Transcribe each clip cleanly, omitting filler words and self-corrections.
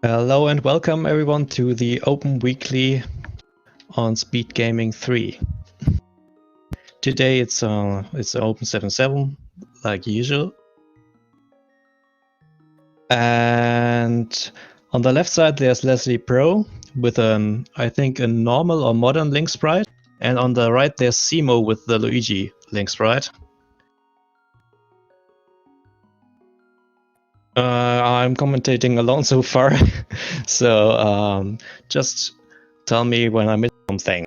Hello and welcome everyone to the Open Weekly on Speed Gaming 3. Today it's Open 7.7 like usual. And on the left side there's Leslie Pro with I think a normal or modern Link sprite. And on the right there's Simo with the Luigi Link sprite. I'm commentating alone so far, so just tell me when I miss something.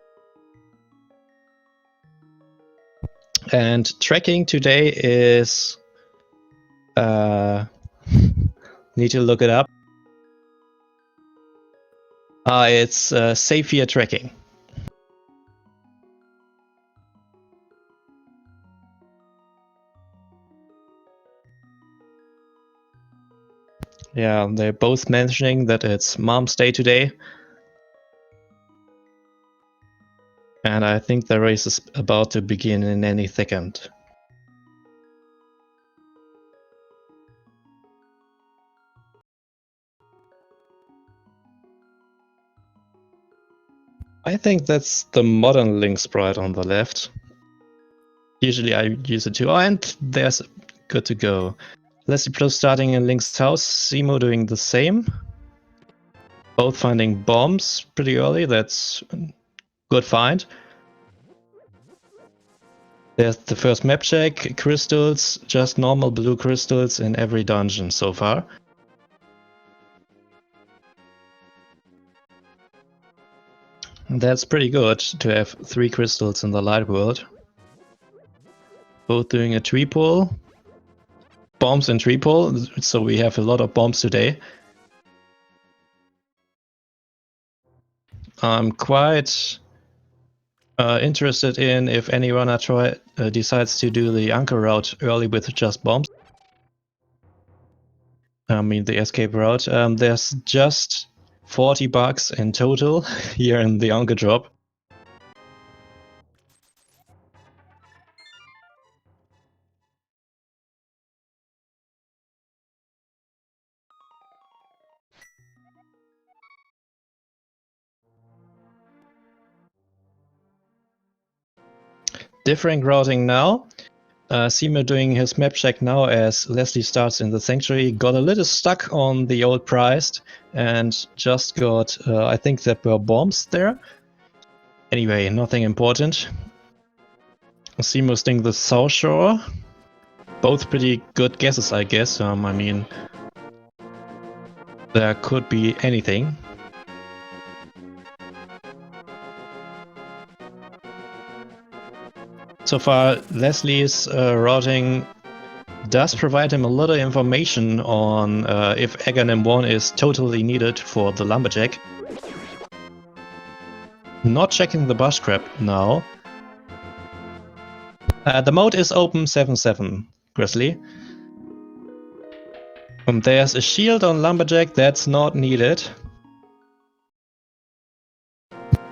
And tracking today is need to look it up. It's Savior tracking. Yeah, they're both mentioning that it's Mom's Day today. And I think the race is about to begin in any second. I think that's the modern Link sprite on the left. Usually I use it too. Oh, and there's good to go. Leslie Pro starting in Link's house, Simo doing the same. Both finding bombs pretty early, that's good find. There's the first map check, crystals, just normal blue crystals in every dungeon so far. That's pretty good to have 3 crystals in the light world. Both doing a tree pull. Bombs and tree pull, so we have a lot of bombs today. I'm quite interested in if any runner decides to do the anchor route early with just bombs. I mean the escape route. There's just 40 bucks in total here in the anchor drop. Different routing now. Simo doing his map check now as Leslie starts in the sanctuary. Got a little stuck on the old priest and just got, I think there were bombs there. Anyway, nothing important. Simo's doing the South Shore. Both pretty good guesses, I guess. I mean, there could be anything. So far, Leslie's routing does provide him a lot of information on if Aghanim 1 is totally needed for the Lumberjack. Not checking the bush crab now. The mode is Open 7.7, Grizzly. There's a shield on Lumberjack that's not needed.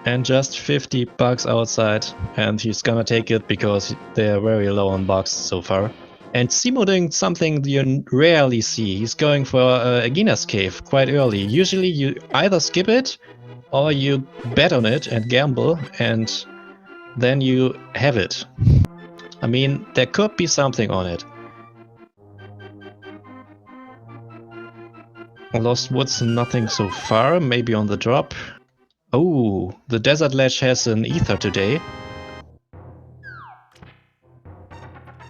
And just 50 bucks outside, and he's gonna take it because they're very low on bucks so far. And Simo doing something you rarely see. He's going for Agina's Cave quite early. Usually you either skip it or you bet on it and gamble, and then you have it. I mean, there could be something on it. Lost Woods, nothing so far. Maybe on the drop. Oh, the Desert Ledge has an ether today.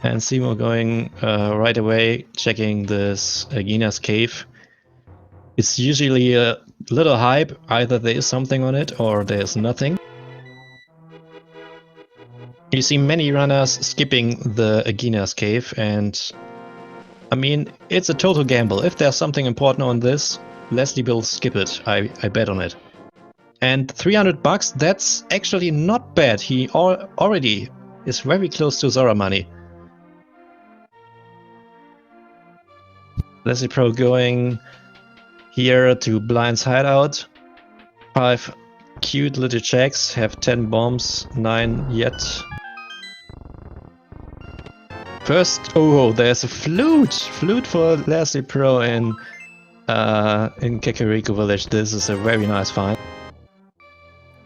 And Simo going right away, checking this Agina's Cave. It's usually a little hype, either there is something on it or there's nothing. You see many runners skipping the Agina's Cave, and I mean, it's a total gamble. If there's something important on this, Leslie will skip it, I bet on it. And 300 bucks, that's actually not bad. He already is very close to Zora money. Leslie Pro going here to Blind's hideout. 5 cute little checks, have 10 bombs, 9 yet. First, oh, there's a flute! Flute for Leslie Pro in in Kakariko Village. This is a very nice find.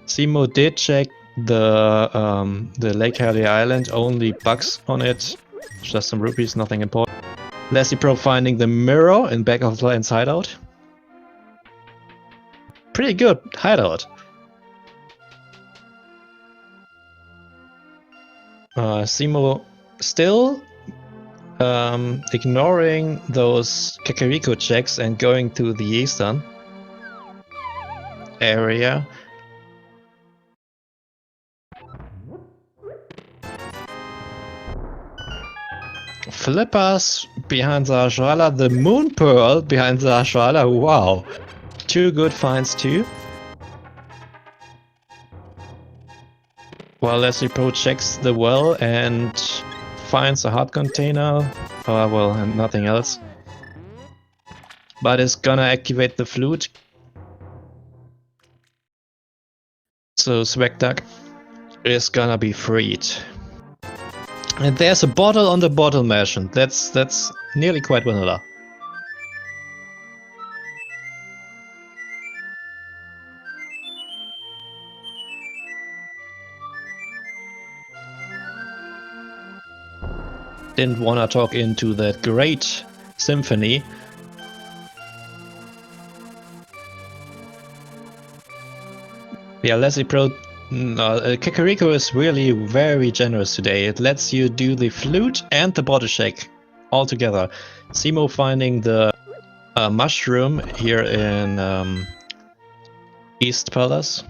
Simo did check the Lake Haley Island, only bugs on it, just some rupees, nothing important. Leslie Pro finding the mirror in back of the Lion's hideout. Pretty good hideout. Simo still ignoring those Kakariko checks and going to the eastern area. Flippers behind Zarshala, the Moon Pearl behind Zarshala, wow. Two good finds too. While Leslie Pro checks the well and finds a heart container, well, and nothing else. But is gonna activate the flute. So Swagduck is gonna be freed. And there's a bottle on the bottle merchant. That's nearly quite vanilla. Didn't wanna talk into that great symphony. Yeah, Leslie Pro, Kakariko is really very generous today. It lets you do the flute and the bottle check all together. Simo finding the mushroom here in Eastern Palace.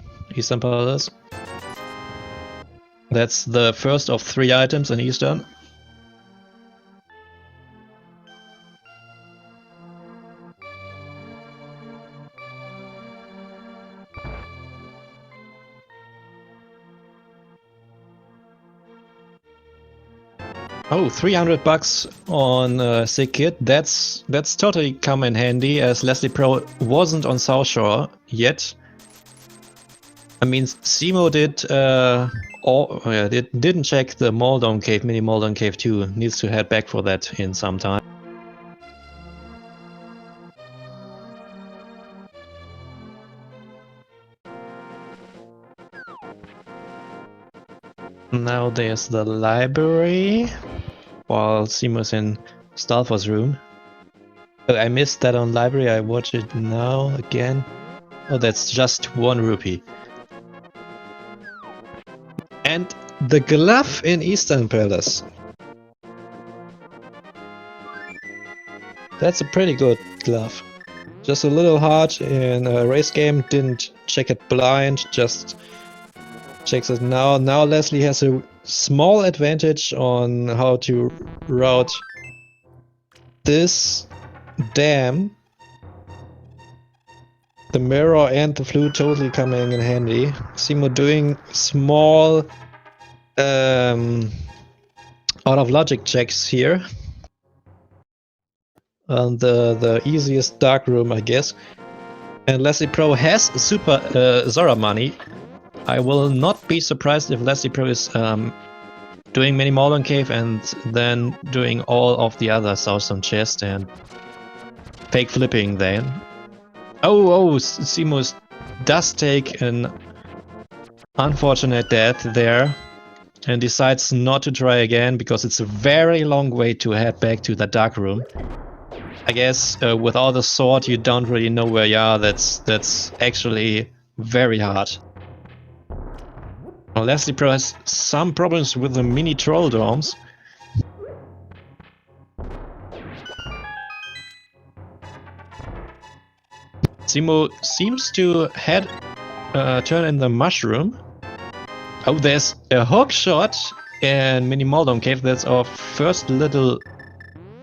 That's the first of 3 items in Eastern. Oh, 300 bucks on Sick Kid. That's totally come in handy, as Leslie Pro wasn't on South Shore yet. I mean, Simo didn't check the Moldon Cave, mini Moldon Cave 2. Needs to head back for that in some time. Now there's the library, while Simo's in Stalfor's room. Oh, I missed that on library, I watch it now again. Oh, that's just 1 rupee. And the glove in Eastern Palace. That's a pretty good glove. Just a little hard in a race game, didn't check it blind, just checks it now. Now Leslie has a small advantage on how to route this dam. The mirror and the flute totally coming in handy. Simo doing small out of logic checks here. And the easiest dark room, I guess. And Leslie Pro has super Zora money. I will not be surprised if Leslie Pro is doing mini Moldon Cave and then doing all of the other Southern chest and fake flipping then. Oh, Simo does take an unfortunate death there and decides not to try again because it's a very long way to head back to the dark room. I guess without a sword you don't really know where you are. That's actually very hard. Well, Leslie Pro has some problems with the mini troll domes. Simo seems to turn in the mushroom. Oh, there's a hook shot in mini Moldon Cave. That's our first little,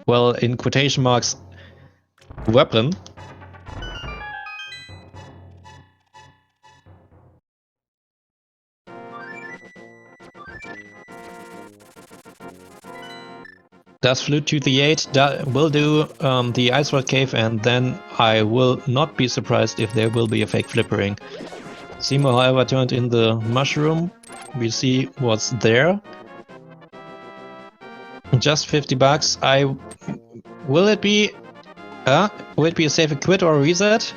well, in quotation marks, weapon. Does flute to the 8, will do the Ice World Cave, and then I will not be surprised if there will be a fake flippering. Simo, however, turned in the mushroom. We see what's there. Just 50 bucks. Will it be Will it be a save a quit or a reset?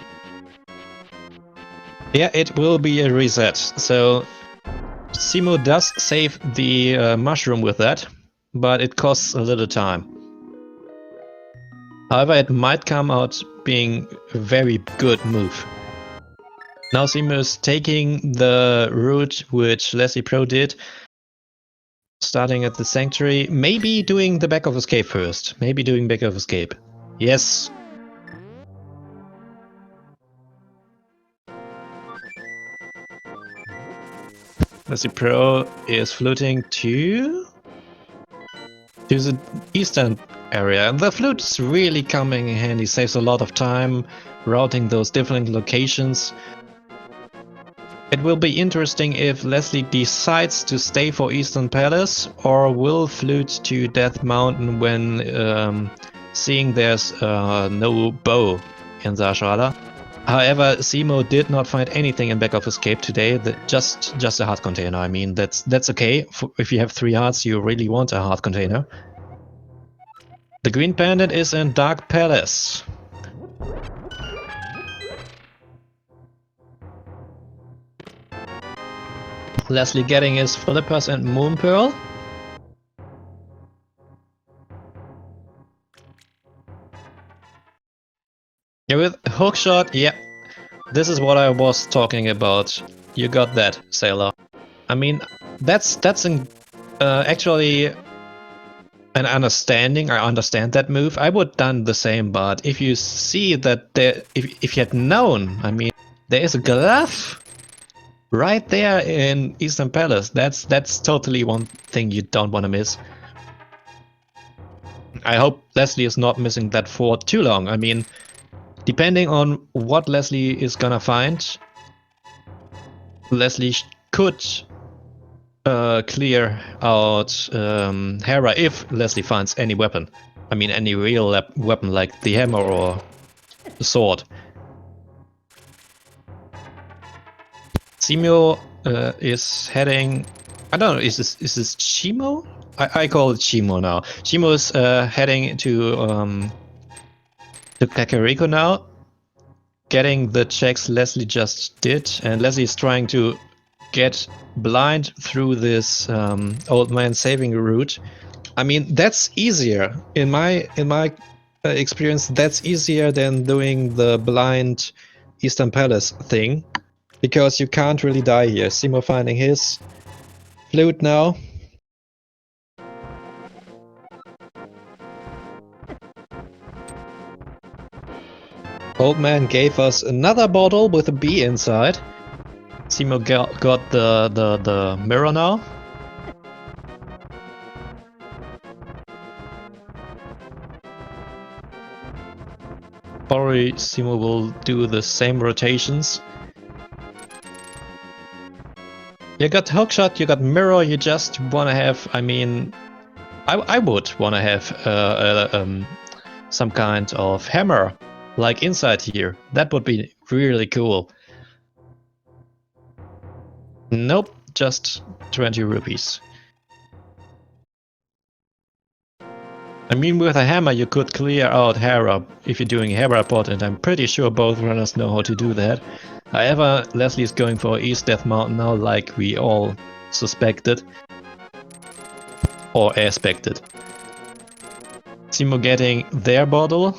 Yeah, it will be a reset. So Simo does save the mushroom with that, but it costs a little time. However, it might come out being a very good move. Now Simo is taking the route which Leslie Pro did, starting at the sanctuary, maybe doing the back of escape first. Maybe doing back of escape. Yes. Leslie Pro is floating to the eastern area. And the flute is really coming in handy, saves a lot of time routing those different locations. It will be interesting if Leslie decides to stay for Eastern Palace or will flute to Death Mountain when seeing there's no bow in the Ashrada. However, Simo did not find anything in Back of Escape today, just a heart container. I mean, that's okay. If you have 3 hearts, you really want a heart container. The Green Bandit is in Dark Palace. Leslie getting his Flippers and Moon Pearl. Yeah, with Hookshot, yeah. This is what I was talking about. You got that, Sailor. I mean, that's actually an understanding. I understand that move. I would done the same, but if you see that if you had known, I mean, there is a glove right there in Eastern Palace. That's totally one thing you don't want to miss. I hope Leslie is not missing that for too long. I mean, depending on what Leslie is gonna find, Leslie could clear out Hera if Leslie finds any weapon. I mean, any real weapon like the hammer or the sword. Simo is heading. I don't know. Is this Chimo? I call it Chimo now. Chimo is heading to Kakariko now, getting the checks Leslie just did, and Leslie is trying to get blind through this old man saving route. I mean, that's easier in my experience. That's easier than doing the blind Eastern Palace thing, because you can't really die here. Simo finding his flute now. Old man gave us another bottle with a bee inside. Simo got the mirror now. Probably Simo will do the same rotations. You got hookshot, you got mirror, you just wanna have, I mean, I would wanna have some kind of hammer, like inside here. That would be really cool. Nope, just 20 rupees. I mean, with a hammer you could clear out Hera if you're doing Hera pot, and I'm pretty sure both runners know how to do that. However, Leslie is going for East Death Mountain now, like we all suspected. Or expected. Simo getting their bottle.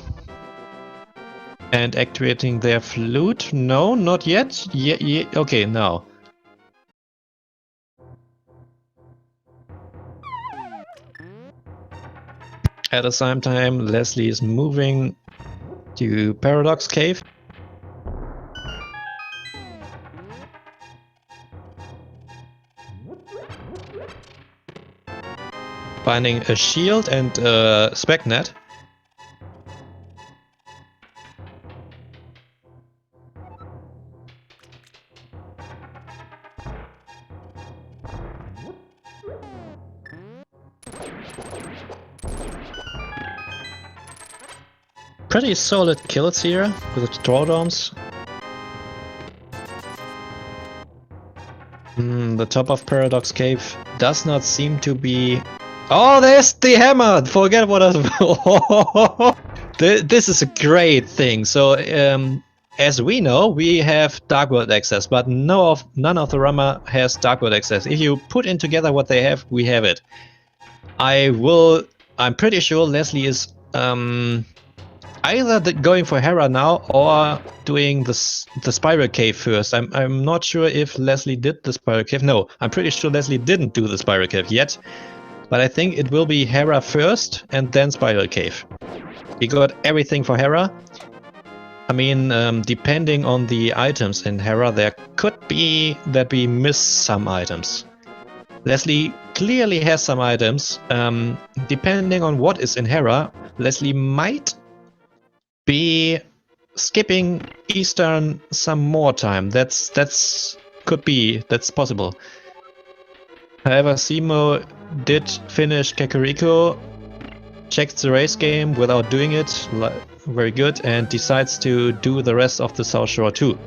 And activating their flute? No, not yet. Yeah, okay, now. At the same time, Leslie is moving to Paradox Cave. Finding a shield and a spec net. Pretty solid kills here with the drawdowns. The top of Paradox Cave does not seem to be... Oh, there's the hammer! Forget what I... This is a great thing. So, as we know, we have Dark World access, but none of the runner has Dark World access. If you put in together what they have, we have it. I'm pretty sure Leslie is either going for Hera now or doing the Spiral Cave first. I'm not sure if Leslie did the Spiral Cave. No, I'm pretty sure Leslie didn't do the Spiral Cave yet. But I think it will be Hera first and then Spiral Cave. We got everything for Hera. I mean, depending on the items in Hera, there could be that we miss some items. Leslie clearly has some items. Depending on what is in Hera, Leslie might be skipping Eastern some more time. That's possible. However, Simo did finish Kakariko, checked the race game without doing it, very good, and decides to do the rest of the South Shore too.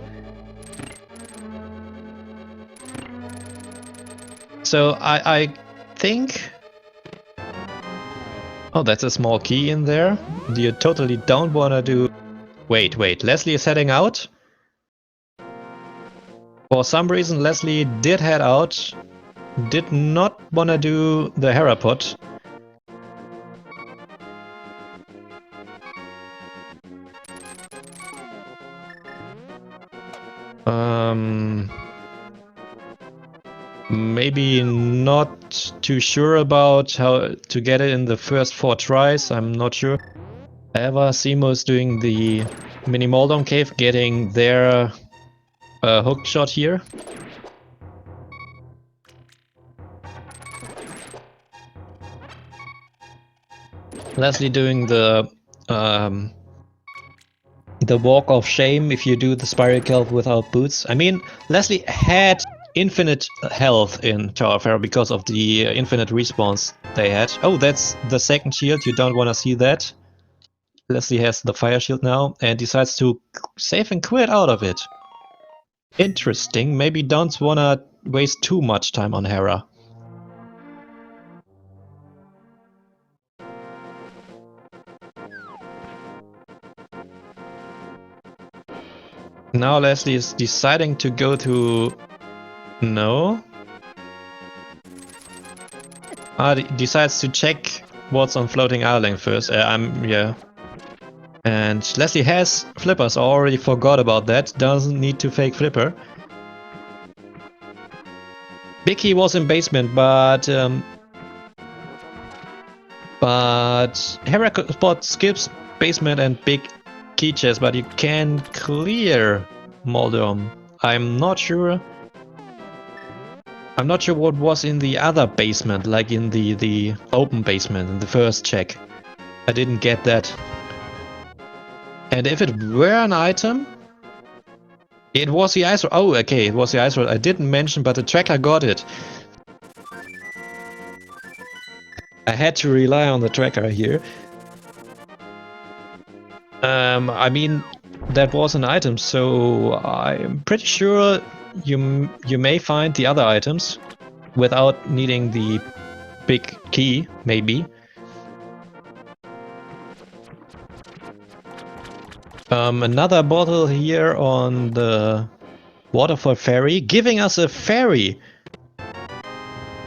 So I think... Oh, that's a small key in there. You totally don't wanna do... Wait, Leslie is heading out? For some reason Leslie did head out, did not wanna do the Hera pot. Maybe not too sure about how to get it in the first 4 tries, I'm not sure. However, Simo is doing the mini Moldom cave, getting their hook shot here. Leslie doing the walk of shame if you do the Spiral Cave without boots. I mean, Leslie had infinite health in Tower of Hera because of the infinite respawns they had. Oh, that's the second shield, you don't want to see that. Leslie has the fire shield now and decides to save and quit out of it. Interesting, maybe don't want to waste too much time on Hera. Now Leslie is deciding to go to... No. Decides to check what's on Floating Island first. Yeah. And Leslie has flippers, I already forgot about that. Doesn't need to fake flipper. Big Key was in basement, but Hera spot skips basement and big key chest, but you can clear Moldom. I'm not sure what was in the other basement, like in the open basement, in the first check. I didn't get that. And if it were an item, it was the ice rod. Oh, okay, it was the ice rod. I didn't mention, but the tracker got it. I had to rely on the tracker here. I mean, that was an item, so I'm pretty sure you may find the other items without needing the big key, maybe. Another bottle here on the Waterfall Ferry, giving us a ferry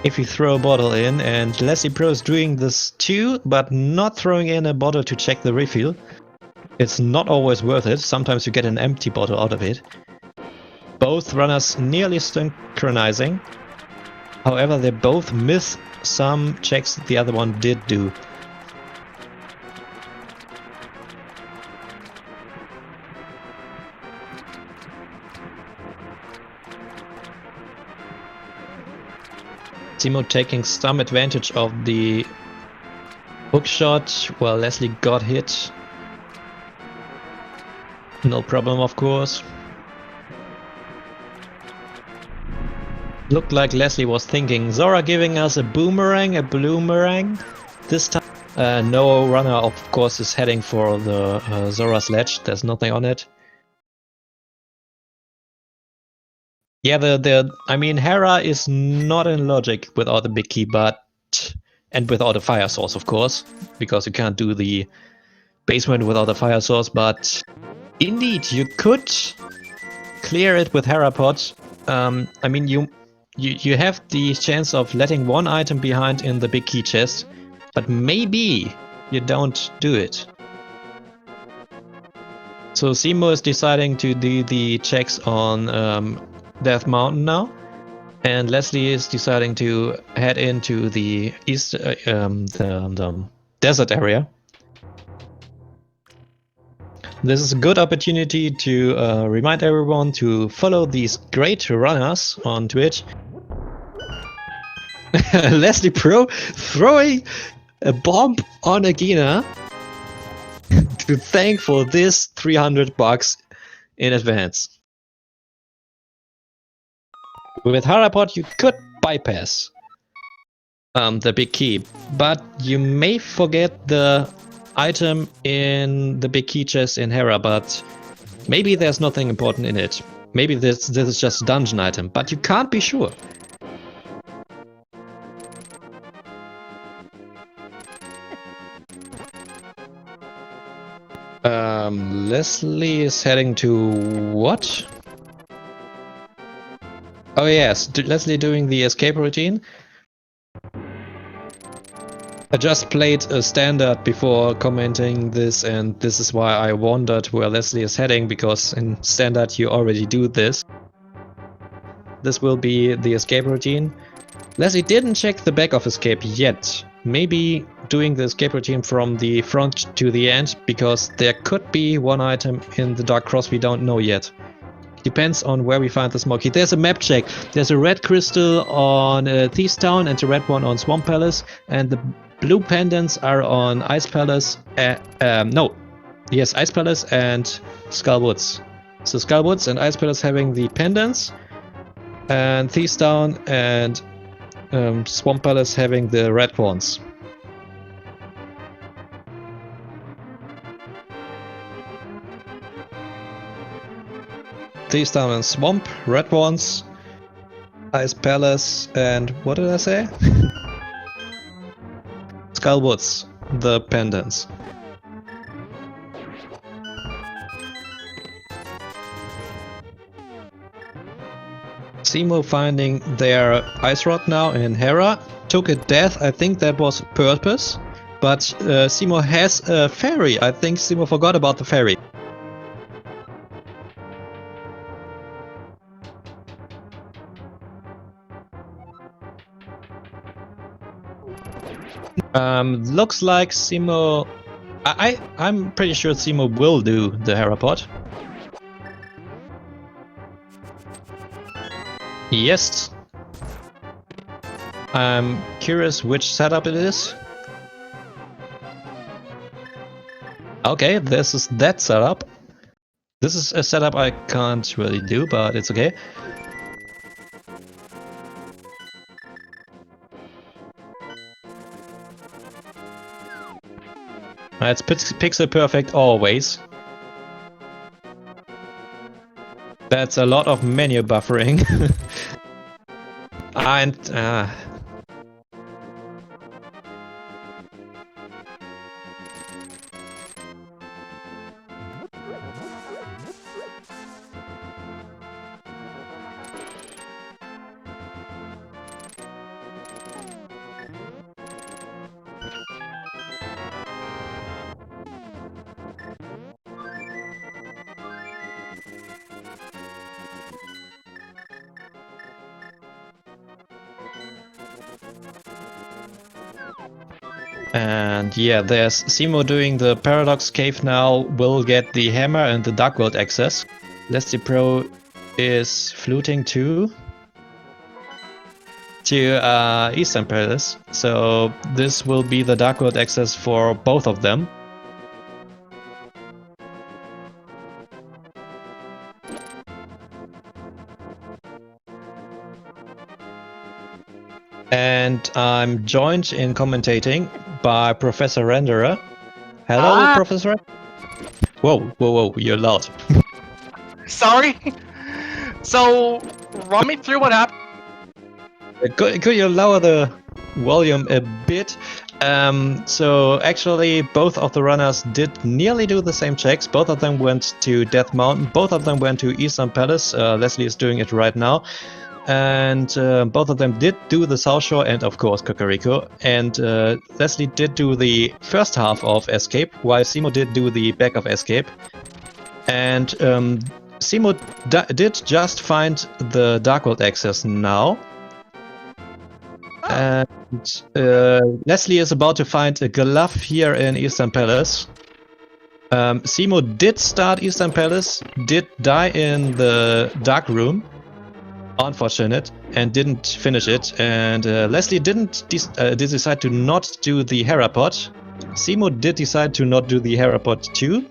if you throw a bottle in, and Leslie Pro is doing this too, but not throwing in a bottle to check the refill. It's not always worth it, sometimes you get an empty bottle out of it. Both runners nearly synchronizing, however they both miss some checks the other one did do. Simo taking some advantage of the hook shot while Leslie got hit. No problem, of course. Looked like Leslie was thinking, Zora giving us a boomerang, a bloomerang this time. No runner, of course, is heading for the Zora sledge. There's nothing on it. Yeah, I mean, Hera is not in logic without the big key, and without a fire source, of course, because you can't do the basement without a fire source, but indeed, you could clear it with Harapod. I mean, you have the chance of letting one item behind in the big key chest, but maybe you don't do it. So Simo is deciding to do the checks on Death Mountain now, and Leslie is deciding to head into the east, the desert area. This is a good opportunity to remind everyone to follow these great runners on Twitch. Leslie Pro throwing a bomb on Agina to thank for this $300 in advance. With Harapod, you could bypass the big key, but you may forget the item in the big key chest in Hera, but maybe there's nothing important in it. Maybe this is just a dungeon item, but you can't be sure. Leslie is heading to what? Oh yes, Leslie doing the escape routine. I just played a standard before commenting this, and this is why I wondered where Leslie is heading, because in standard you already do this. This will be the escape routine. Leslie didn't check the back of escape yet. Maybe doing the escape routine from the front to the end, because there could be one item in the Dark Cross we don't know yet. Depends on where we find the smoky. There's a map check. There's a red crystal on Thieves Town and a red one on Swamp Palace, and the blue pendants are on Ice Palace. Ice Palace and Skull Woods. So Skull Woods and Ice Palace having the pendants, and Thieves Town and Swamp Palace having the red ones. Thieves Town and Swamp, red ones, Ice Palace, and what did I say? Skull Woods, the pendants. Simo finding their ice rod now in Hera. Took a death, I think that was purpose. But Simo has a ferry. I think Simo forgot about the ferry. Looks like Simo... I'm pretty sure Simo will do the Harapod. Yes. I'm curious which setup it is. Okay, this is that setup. This is a setup I can't really do, but it's okay. It's pixel perfect always. That's a lot of menu buffering. And yeah, there's Simo doing the Paradox Cave now, will get the hammer and the Dark World access. Leslie Pro is fluting to Eastern Palace, so this will be the Dark World access for both of them. And I'm joined in commentating by Professor Renderer. Hello, Professor. Whoa, you're loud. Sorry. So, run me through what happened. Could you lower the volume a bit? So actually, both of the runners did nearly do the same checks. Both of them went to Death Mountain. Both of them went to Eastern Palace. Leslie is doing it right now. And both of them did do the South Shore and, of course, Kakariko. And Leslie did do the first half of Escape, while Simo did do the back of Escape. And Simo did just find the Dark World access now. And Leslie is about to find a glove here in Eastern Palace. Simo did start Eastern Palace, did die in the dark room, unfortunate, and didn't finish it. And Leslie did decide to not do the Herapod. Simo did decide to not do the Herapod too.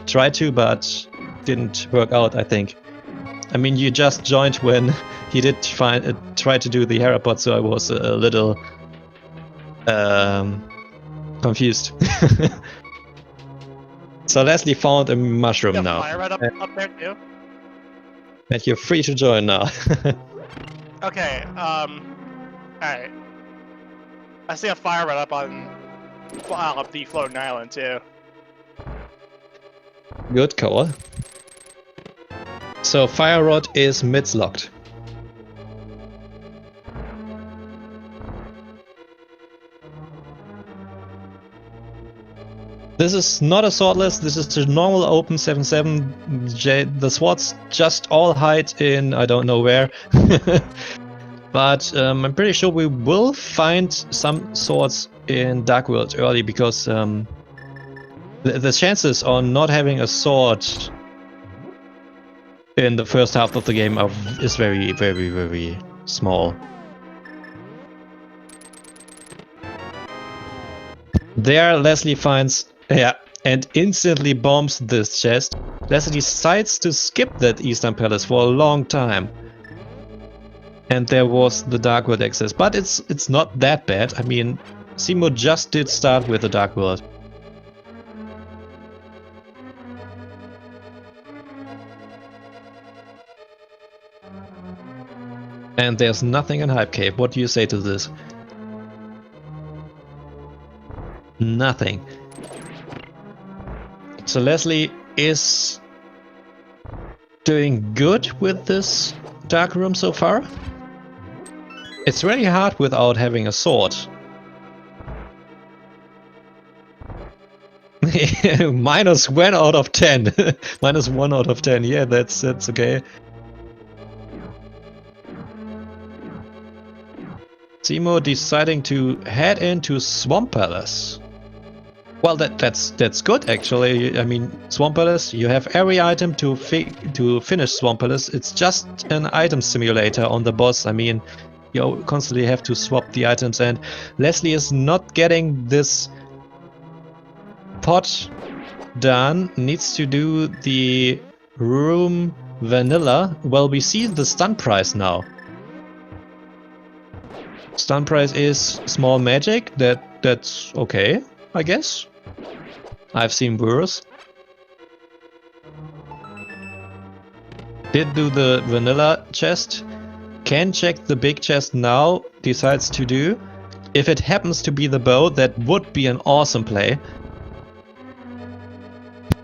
Tried to, but didn't work out, I think. I mean, you just joined when he did try to do the Herapod, so I was a little confused. So Leslie found a mushroom now. Fire right up there too. And you're free to join now. Okay, alright. I see a fire right up on the floating island too. Good call. So Fire Rod is mid-locked. This is not a swordless, this is a normal open 7-7. The swords just all hide in I don't know where. But I'm pretty sure we will find some swords in Dark World early, because the chances on not having a sword in the first half of the game is very, very, very small. There, Leslie finds, and instantly bombs this chest. Leslie decides to skip that Eastern Palace for a long time. And there was the Dark World access, but it's not that bad. I mean, Simo just did start with the Dark World. And there's nothing in Hype Cave. What do you say to this? Nothing. So Leslie is doing good with this dark room so far. It's really hard without having a sword. Minus 1 out of 10. Minus 1 out of 10. Yeah, that's okay. Simo deciding to head into Swamp Palace. Well, that's good actually. I mean, Swamp Palace, you have every item to finish Swamp Palace. It's just an item simulator on the boss. I mean, you constantly have to swap the items, and Leslie is not getting this pot done. Needs to do the room vanilla. Well, we see the stun price now. Stun price is small magic. That's okay, I guess. I've seen worse. Did do the vanilla chest. Can check the big chest now. Decides to do. If it happens to be the bow, that would be an awesome play.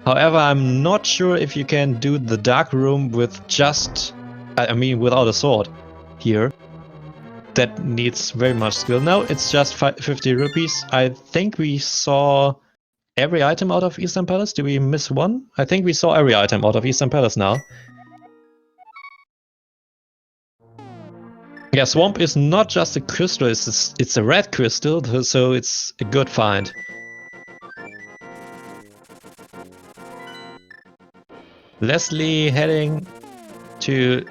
However, I'm not sure if you can do the dark room with just... I mean, without a sword here. That needs very much skill. Now it's just 50 rupees. I think we saw every item out of Eastern Palace. Did we miss one? I think we saw every item out of Eastern Palace now. Yeah, Swamp is not just a crystal, it's a red crystal, so it's a good find. Leslie heading to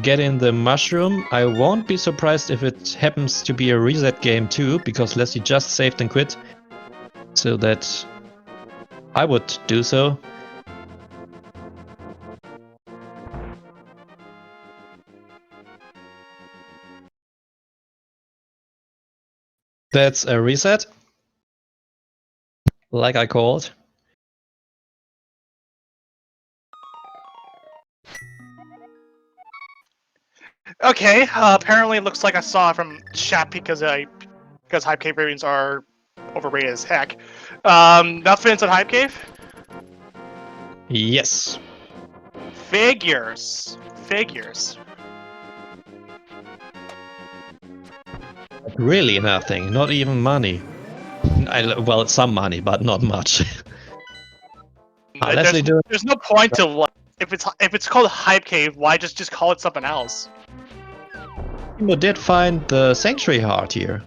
get in the mushroom. I won't be surprised if it happens to be a reset game too, because Leslie just saved and quit. So that I would do so. That's a reset, like I called. Okay, apparently it looks like I saw from chat because Hype Cave ratings are overrated as heck. Nothing inside Hype Cave? Yes. Figures. Really nothing. Not even money. Well, some money, but not much. Leslie, There's no point to like if it's called Hype Cave, why just call it something else? Simo did find the Sanctuary Heart here.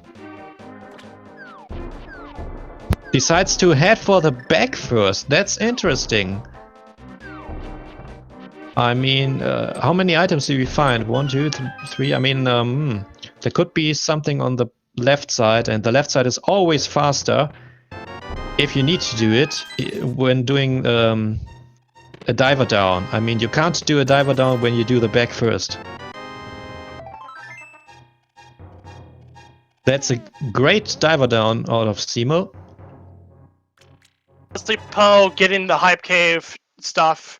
Decides to head for the back first. That's interesting. I mean, how many items do we find? 1, 2, 3. I mean, there could be something on the left side, and the left side is always faster if you need to do it when doing a diver down. I mean, you can't do a diver down when you do the back first. That's a great diver down out of Simo. Honestly, Poe getting the Hype Cave stuff,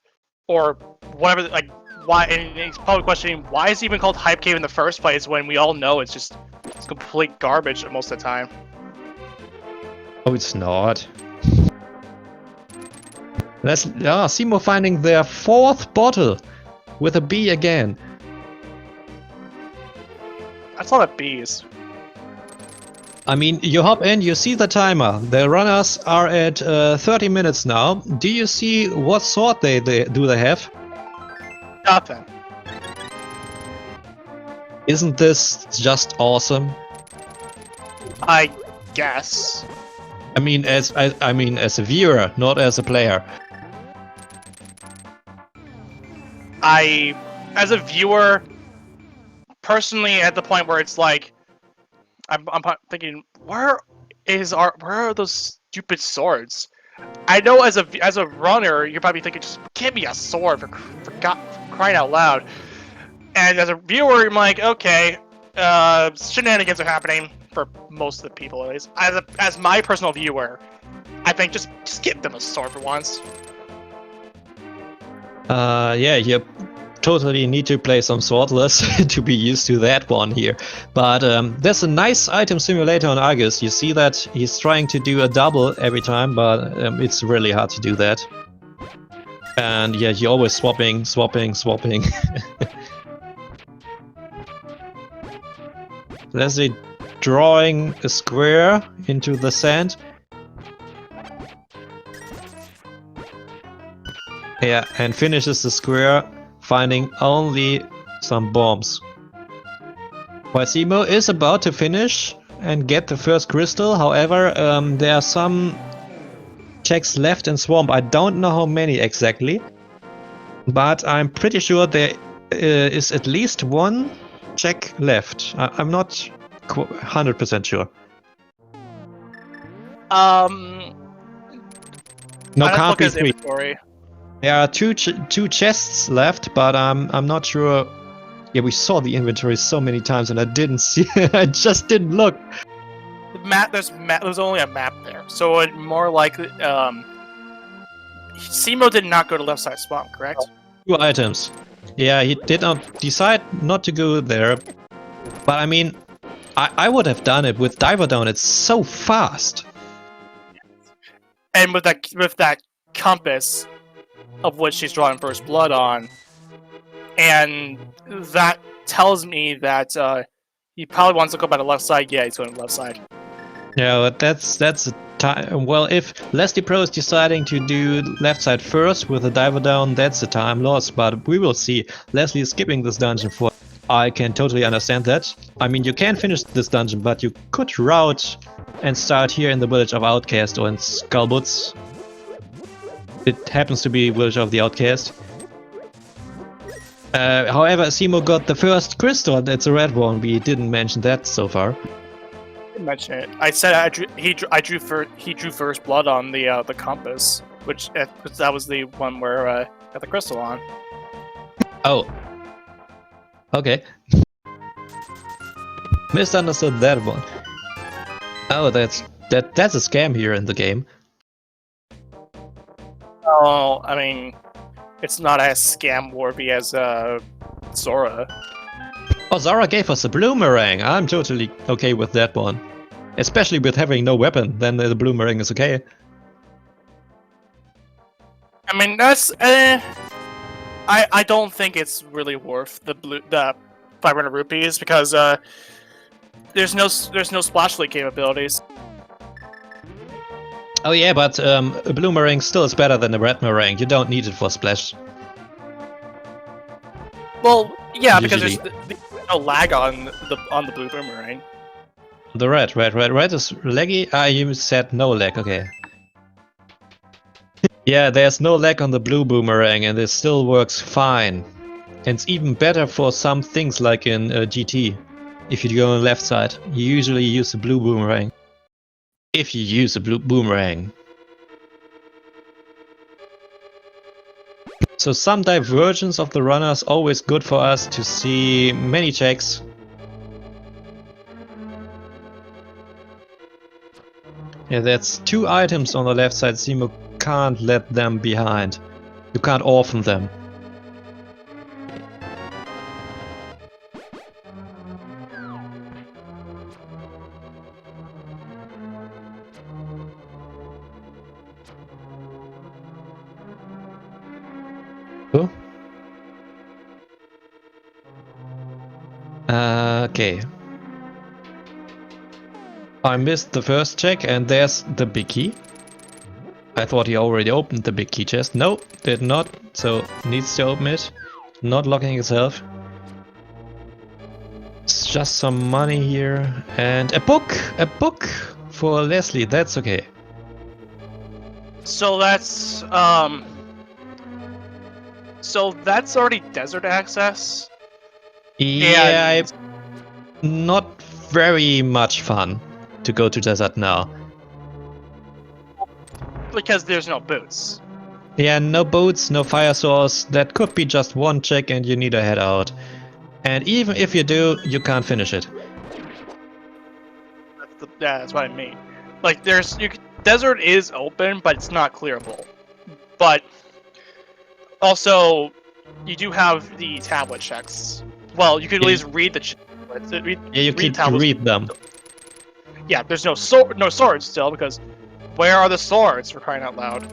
or whatever, like, why, and he's probably questioning, why is it even called Hype Cave in the first place when we all know it's complete garbage most of the time? Oh, it's not. Simo finding their 4th bottle with a B again. That's a lot of B's. I mean, you hop in, you see the timer. The runners are at 30 minutes now. Do you see what sword they have? Nothing. Isn't this just awesome? I guess. I mean, as a viewer, not as a player. As a viewer, personally, at the point where it's like, I'm thinking, where are those stupid swords? I know as a runner, you're probably thinking, just give me a sword for crying out loud. And as a viewer, I'm like, okay, shenanigans are happening for most of the people at least. As my personal viewer, I think just give them a sword for once. Yeah, you totally need to play some swordless to be used to that one here. But there's a nice item simulator on Argus. You see that he's trying to do a double every time, but it's really hard to do that. And yeah, you're always swapping. Leslie drawing a square into the sand. Yeah, and finishes the square, finding only some bombs. While Simo is about to finish and get the first crystal, however, there are some checks left in Swamp. I don't know how many exactly, but I'm pretty sure there is at least one check left. I'm not 100% sure. No, can't be 3. Inventory. There are two chests left, but I'm not sure. Yeah, we saw the inventory so many times, and I didn't see. I just didn't look. There's only a map there, so it more likely. Simo did not go to left side swamp, correct? 2 items. Yeah, he did not decide not to go there. But I mean, I would have done it with diver down. It's so fast. And with that compass, of which she's drawing first blood on, and that tells me that he probably wants to go by the left side. Yeah, he's going to the left side. Yeah, but that's a time. Well, if Leslie Pro is deciding to do left side first with a diver down, that's a time loss. But we will see. Leslie is skipping this dungeon for. I can totally understand that. I mean, you can finish this dungeon, but you could route and start here in the village of Outcast or in Skullboots. It happens to be Village of the Outcast. However, Simo got the first crystal. That's a red one. We didn't mention that so far. I didn't mention it. I said he drew first blood on the compass, which that was the one where got the crystal on. Oh. Okay. Misunderstood that one. Oh, that's a scam here in the game. Oh, I mean, it's not as scam-worthy as Zora. Oh, Zara gave us a bloomerang. I'm totally okay with that one. Especially with having no weapon, then the boomerang is okay. I mean, that's I don't think it's really worth the 500 rupees because there's no splash leak capabilities. Oh yeah, but a boomerang still is better than a red meringue. You don't need it for splash. Well, yeah, because Usually. there's no lag on the blue boomerang. The red is laggy. Ah, you said no lag. Okay. Yeah, there's no lag on the blue boomerang, and it still works fine. And it's even better for some things like in GT. If you go on the left side, you usually use the blue boomerang. If you use a blue boomerang. So some divergence of the runner is always good for us to see many checks. Yeah, that's 2 items on the left side, so you can't let them behind. You can't orphan them. Oh. Okay. I missed the first check and there's the big key. I thought he already opened the big key chest. No, did not. So needs to open it. Not locking itself. It's just some money here and a book. A book for Leslie. That's okay. So that's already desert access. Yeah, not very much fun to go to desert now. Because there's no boots. Yeah, no boots, no fire source. That could be just one check and you need to head out. And even if you do, you can't finish it. That's what I mean. Like desert is open, but it's not clearable. But also, you do have the tablet checks. Well, you could at least read the tablets. Yeah, you can read them. Yeah, there's no swords still, because where are the swords, for crying out loud?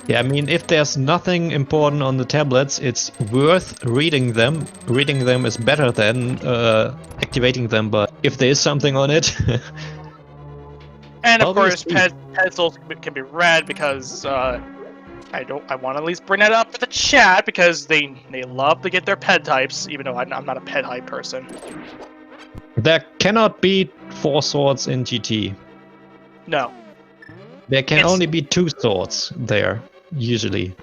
Yeah, I mean, if there's nothing important on the tablets, it's worth reading them. Reading them is better than activating them, but if there is something on it... And of course, pencils can be read, because I want to at least bring that up for the chat, because they love to get their ped types, even though I'm not a ped type person. There cannot be 4 swords in GT. No. There can only be 2 swords there, usually.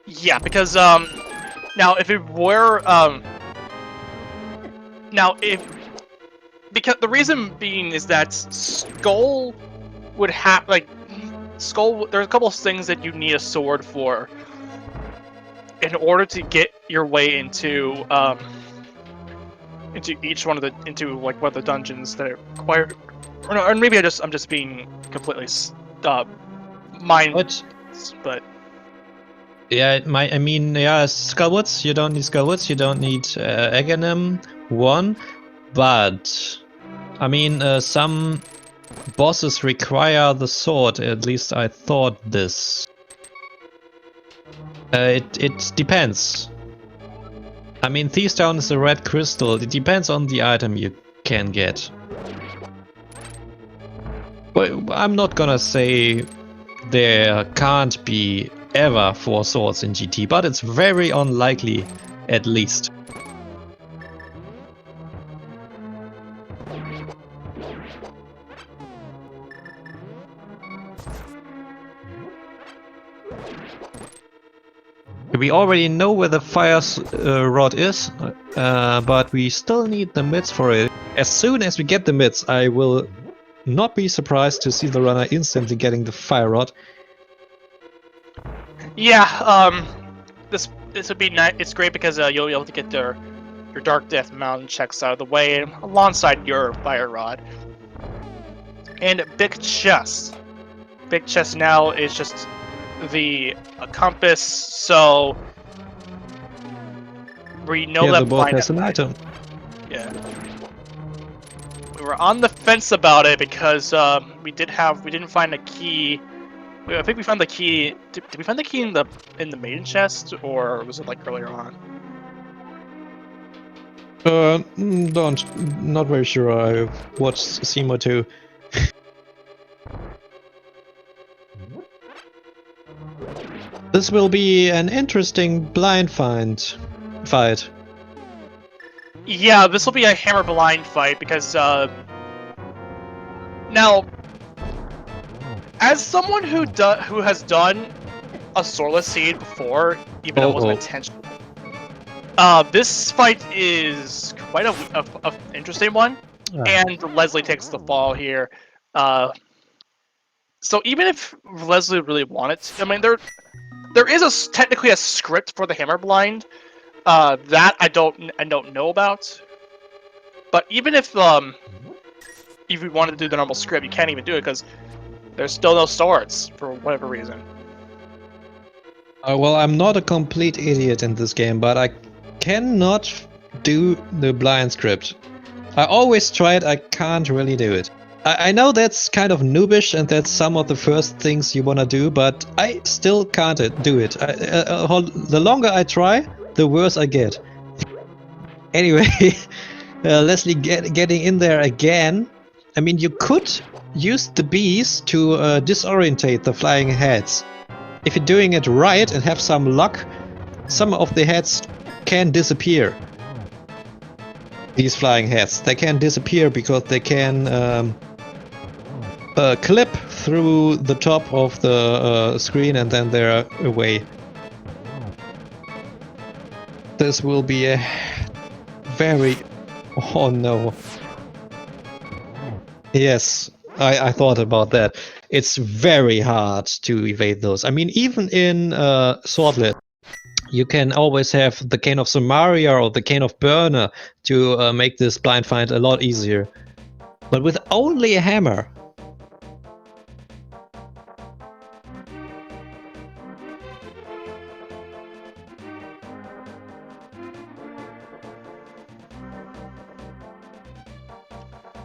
Yeah, because now if it were because the reason being is that Skull would have there's a couple of things that you need a sword for in order to get your way into each one of one of the dungeons that are required. Or maybe I'm just being completely but yeah, I mean, yeah, Skullwoods, you don't need Skullwoods, you don't need Aghanim 1, but I mean, some bosses require the sword, at least I thought this. It depends. I mean, Thieves Town is a red crystal, it depends on the item you can get. Well, I'm not gonna say there can't be ever 4 swords in GT, but it's very unlikely, at least. We already know where the fire rod is, but we still need the mids for it. As soon as we get the mids, I will not be surprised to see the runner instantly getting the fire rod. Yeah, this would be nice. It's great because you'll be able to get your Dark Death Mountain checks out of the way alongside your fire rod. And big chest. Big chest now is just the compass, so we know that the boat has an item. Yeah. we're on the fence about it because we didn't find a key. I think we found the key. Did we find the key in the maiden chest, or was it like earlier on? Not very sure. I watched Simo too. This will be an interesting blind fight. Yeah, this will be a hammer blind fight because now, as someone who has done a Sorless Seed before, even though it wasn't intentional, this fight is quite a interesting one, and Leslie takes the fall here. So even if Leslie really wanted to, I mean, there is technically a script for the hammer blind that I don't know about. But even if we wanted to do the normal script, you can't even do it because there's still no swords for whatever reason. Well, I'm not a complete idiot in this game, but I cannot do the blind script. I always tried, I can't really do it. I know that's kind of noobish and that's some of the first things you wanna do, but I still can't do it. The longer I try, the worse I get. Anyway, Leslie getting in there again. I mean, you could use the bees to disorientate the flying heads. If you're doing it right and have some luck, some of the heads can disappear. These flying heads, they can disappear because they can clip through the top of the screen and then they're away. This will be a very... Oh no. Yes, I thought about that. It's very hard to evade those. I mean, even in Swordlet, you can always have the Cane of Samaria or the Cane of Burner to make this blind fight a lot easier. But with only a hammer...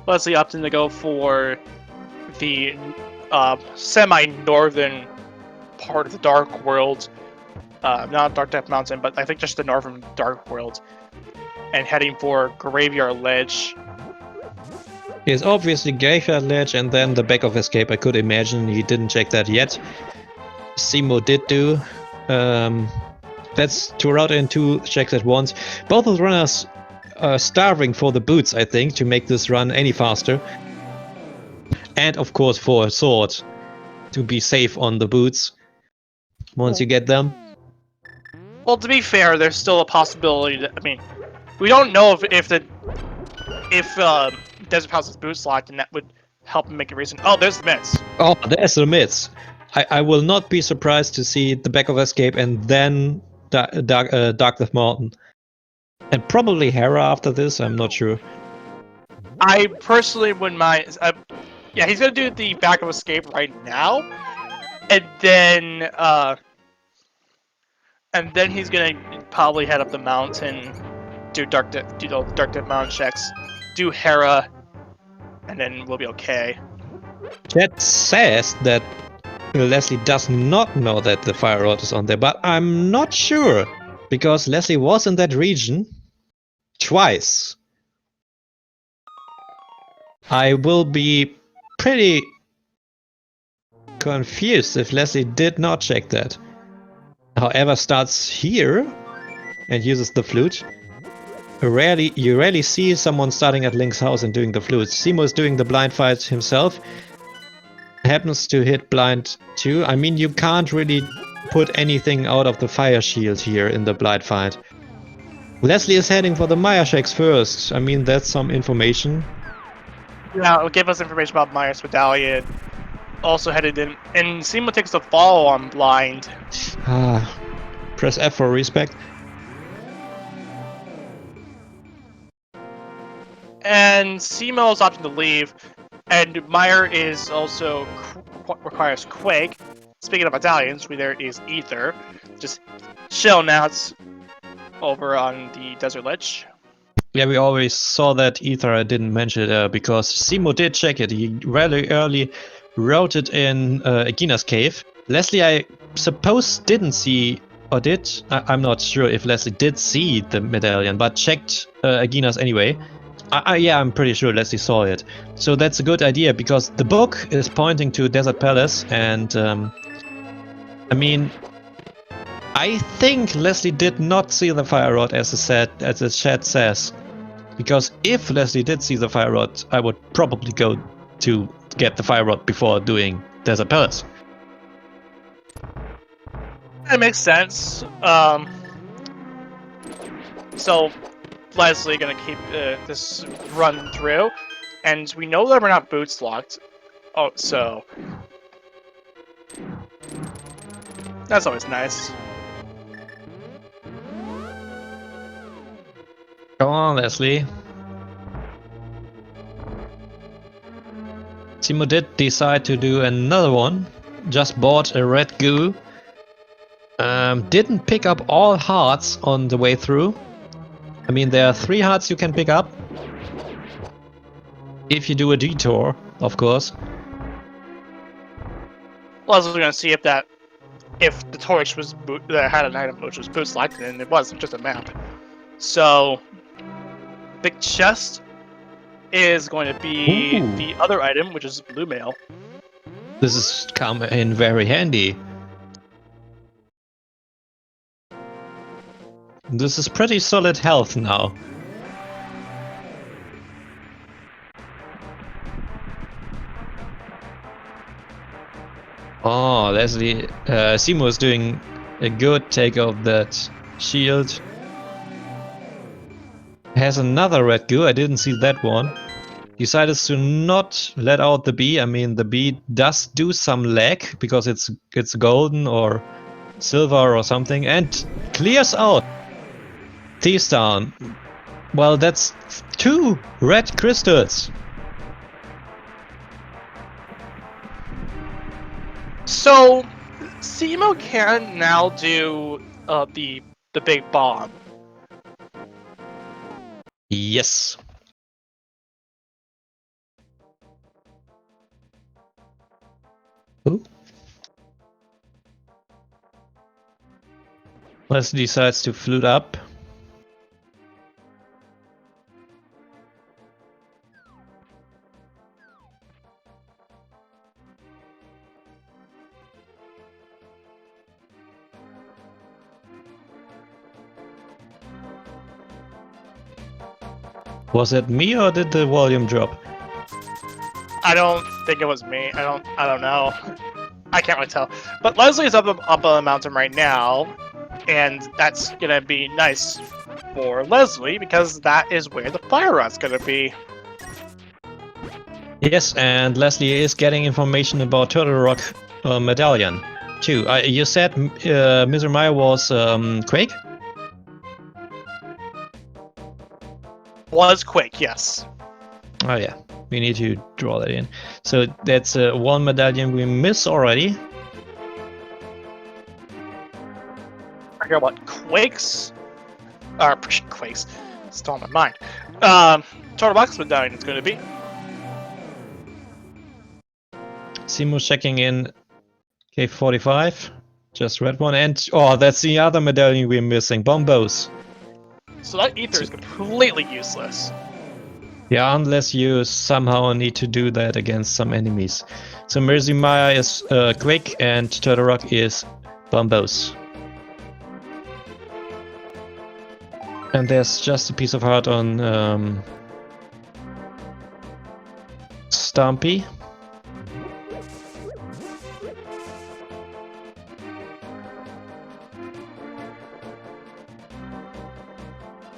Leslie opted to go for the semi-northern part of the Dark World. Not Dark Death Mountain, but I think just the northern Dark World. And heading for Graveyard Ledge. Yes, obviously Graveyard Ledge and then the back of escape. I could imagine he didn't check that yet. Simo did do. That's 2 route and 2 checks at once. Both of the runners are starving for the boots, I think, to make this run any faster. And of course for a sword, to be safe on the boots once you get them. Well, to be fair, there's still a possibility that, I mean, we don't know if Desert House's boots locked, and that would help him make a reason. Oh, there's the mitts. Oh, there's the mitts. I will not be surprised to see the back of escape and then Dark Death Mountain. And probably Hera after this, I'm not sure. I personally wouldn't mind. Yeah, he's gonna do the back of escape right now, and then he's gonna probably head up the mountain, do Dark Death Mountain checks, do Hera, and then we'll be okay. Chat says that Leslie does not know that the fire rod is on there, but I'm not sure, because Leslie was in that region twice. I will be pretty confused if Leslie did not check that. However, starts here and uses the flute. You rarely see someone starting at Link's house and doing the flute. Simo is doing the blind fight himself. Happens to hit blind too. I mean, you can't really put anything out of the fire shield here in the blind fight. Leslie is heading for the Maya Shacks first. I mean, that's some information. Yeah, it'll give us information about Maya's medallion. Also headed in, and Simo takes the follow on blind. Press F for respect. And Simo is opting to leave, and Meyer is also requires Quake. Speaking of medallions, there is Ether. Just chilling out over on the Desert Ledge. Yeah, we always saw that ether. I didn't mention it because Simo did check it. He really early wrote it in Agina's cave. Leslie, I suppose, didn't see, or did? I'm not sure if Leslie did see the medallion, but checked Agina's anyway. Yeah, I'm pretty sure Leslie saw it. So that's a good idea because the book is pointing to Desert Palace, and I mean, I think Leslie did not see the fire rod as the chat says. Because if Leslie did see the fire rod, I would probably go to get the fire rod before doing Desert Palace. That makes sense. So Leslie gonna keep this run through, and we know that we're not boots locked. Oh, so that's always nice. Come on, Leslie. Simo did decide to do another one. Just bought a red goo. Didn't pick up all hearts on the way through. I mean, there are 3 hearts you can pick up. If you do a detour, of course. Leslie's gonna see if the torch was that had an item which was boots locked, and it wasn't just a map. So big chest is going to be the other item, which is blue mail. This is come in very handy. This is pretty solid health now. Oh, Leslie, Simo is doing a good take of that shield. Has another red goo, I didn't see that one. Decided to not let out the bee. I mean, the bee does do some lag because it's golden or silver or something, and clears out. Thieves down. Well, that's 2 red crystals. So Simo can now do the big bomb. Yes. Ooh. Leslie decides to flute up. Was it me or did the volume drop? I don't think it was me. I don't know. I can't really tell. But Leslie's up on the mountain right now, and that's gonna be nice for Leslie because that is where the fire rod's gonna be. Yes, and Leslie is getting information about Turtle Rock medallion too. You said Mr. Meyer was Quake? Was Quake, yes. Oh yeah, we need to draw that in. So that's 1 medallion we miss already. I forget what Quakes still on my mind. Turtle Box medallion is gonna be. Simo checking in K45, just red one, and oh, that's the other medallion we're missing, Bombos. So that ether is completely useless. Yeah, unless you somehow need to do that against some enemies. So Mercy Maya is Quake and Turtle Rock is Bombos. And there's just a piece of heart on Stompy.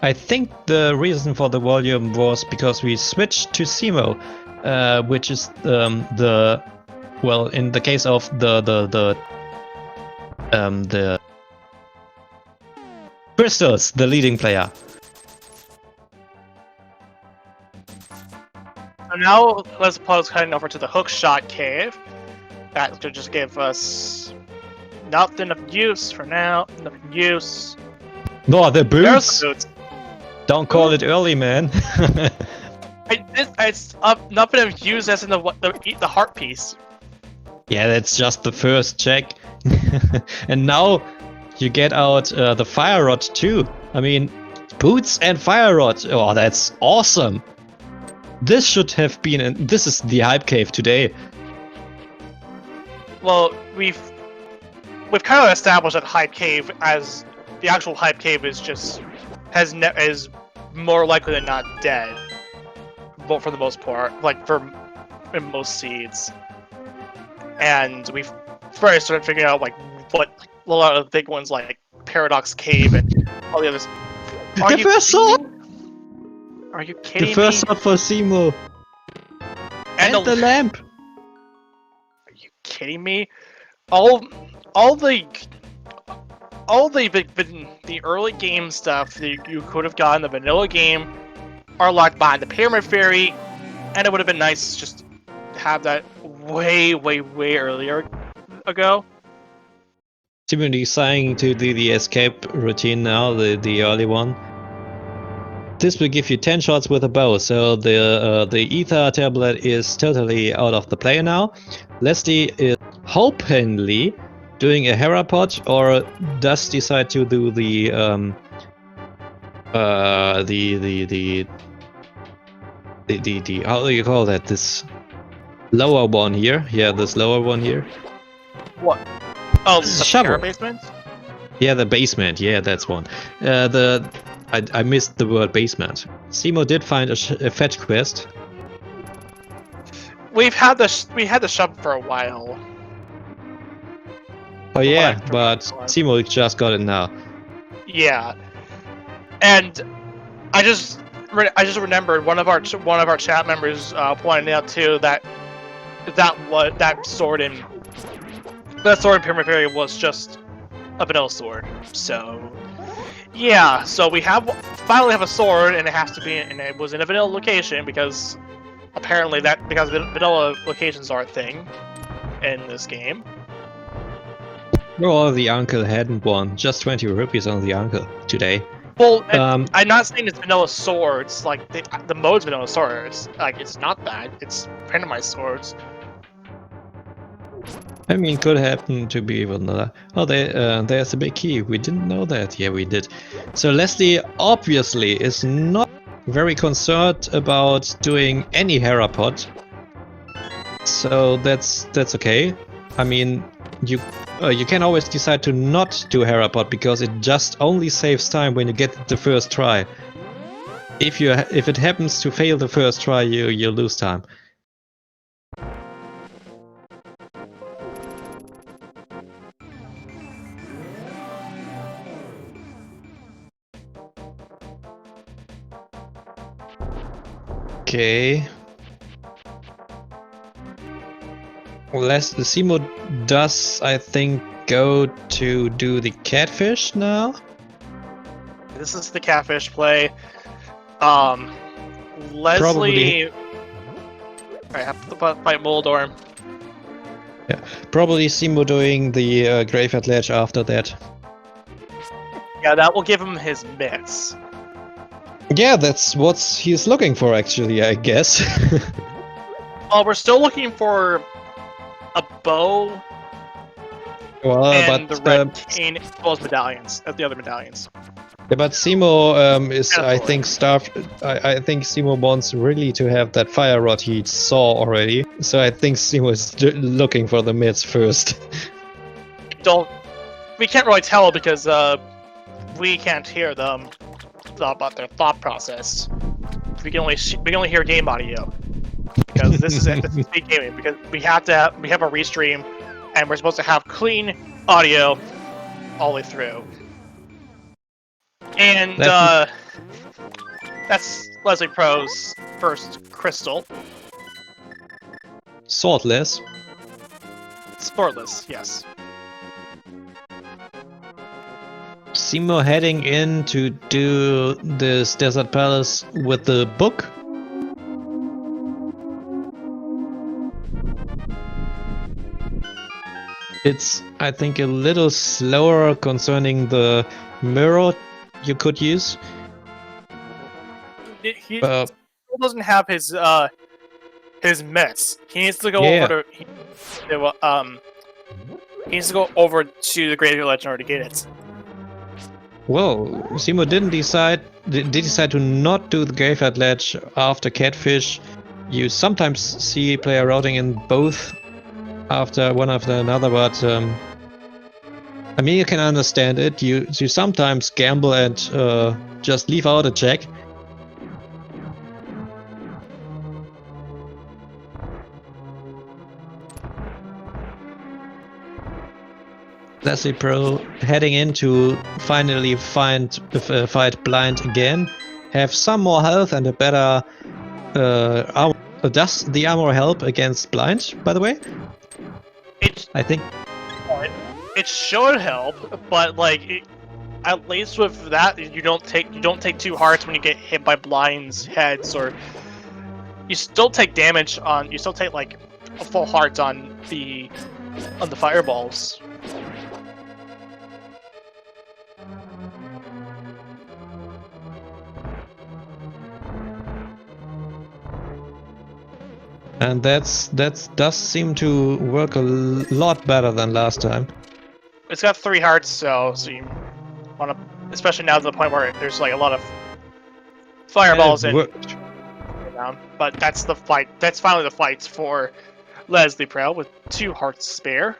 I think the reason for the volume was because we switched to Simo, which is well, in the case of the crystals, the leading player. So now let's pause heading over to the Hookshot Cave. That could just give us nothing of use for now. Nothing use. No, the There's boots. the boots. Don't call it early, man. It's not been used as in the heart piece. Yeah, that's just the first check. And now you get out the fire rod too. I mean, boots and fire rod. Oh, that's awesome. This should have been. This is the hype cave today. Well, we've kind of established that hype cave as the actual hype cave is just is more likely than not dead. But for the most part, like in most seeds, and we've first started figuring out like what a lot of the big ones like Paradox Cave and all the others. The first sword. Are you kidding me? The first sword for Simo. And the lamp. Are you kidding me? All the early game stuff that you could have gotten in the vanilla game are locked behind the Pyramid Fairy, and it would have been nice just to have that way earlier ago. Simo deciding to do the escape routine now, the early one. This will give you 10 shots with a bow, so the ether tablet is totally out of the play now. Leslie is hopefully doing a Herapod, or does decide to do the how do you call that? This lower one here. Yeah, this lower one here. What? Oh, the shovel. basement? Yeah, the basement. Yeah, that's one. I missed the word basement. Simo did find a fetch quest. We had the shovel for a while. Oh yeah, but Simo just got it now. Yeah, and I just remembered one of our chat members pointed out too that sword in Pyramid Fairy was just a vanilla sword. So yeah, so we finally have a sword, and it was in a vanilla location because apparently because vanilla locations are a thing in this game. Well, the uncle hadn't won. Just 20 rupees on the uncle today. Well, I'm not saying it's vanilla swords. Like the mode's vanilla swords. Like it's not bad. It's randomized swords. I mean, could happen to be vanilla. Oh, there's a big key. We didn't know that. Yeah, we did. So Leslie obviously is not very concerned about doing any Herapod. So that's okay. I mean, you can always decide to not do Herapod because it just only saves time when you get the first try. If it happens to fail the first try, you lose time. Okay. Simo does, I think, go to do the catfish now. This is the catfish play. Leslie. I have to fight Moldorm. Yeah, probably Simo doing the Graveyard Ledge after that. Yeah, that will give him his mitts. Yeah, that's what he's looking for, actually, I guess. Well, we're still looking for a bow and the red cane as well as medallions, the other medallions. Yeah, but Simo is, I think, starved. I think Simo wants really to have that fire rod he saw already. So I think Simo is looking for the mids first. We can't really tell because we can't hear them about their thought process. We can only hear game audio because this is speed gaming, because we have a restream and we're supposed to have clean audio all the way through. And that's Leslie Pro's first crystal. Swordless. Swordless, yes. Simo heading in to do this Desert Palace with the book. It's, I think, a little slower concerning the mirror you could use. he still doesn't have his mitts. He needs to go Yeah. over to he needs to go over to the Graveyard Ledge in order to get it. Well, Simo did decide to not do the Graveyard Ledge after Catfish. You sometimes see player routing in both after one after another, but I mean, you can understand it. You sometimes gamble and just leave out a check. Leslie Pro heading in to finally fight blind again, have some more health and a better armor. Does the armor help against blind, by the way? I think it should help, but like at least with that you don't take 2 hearts when you get hit by blind's heads, or you still take damage on. You still take like a full heart on the fireballs. And that does seem to work a lot better than last time. It's got 3 hearts, so you want to, especially now to the point where there's like a lot of fireballs in. But that's the fight. That's finally the fights for Leslie Prowl with 2 hearts spare.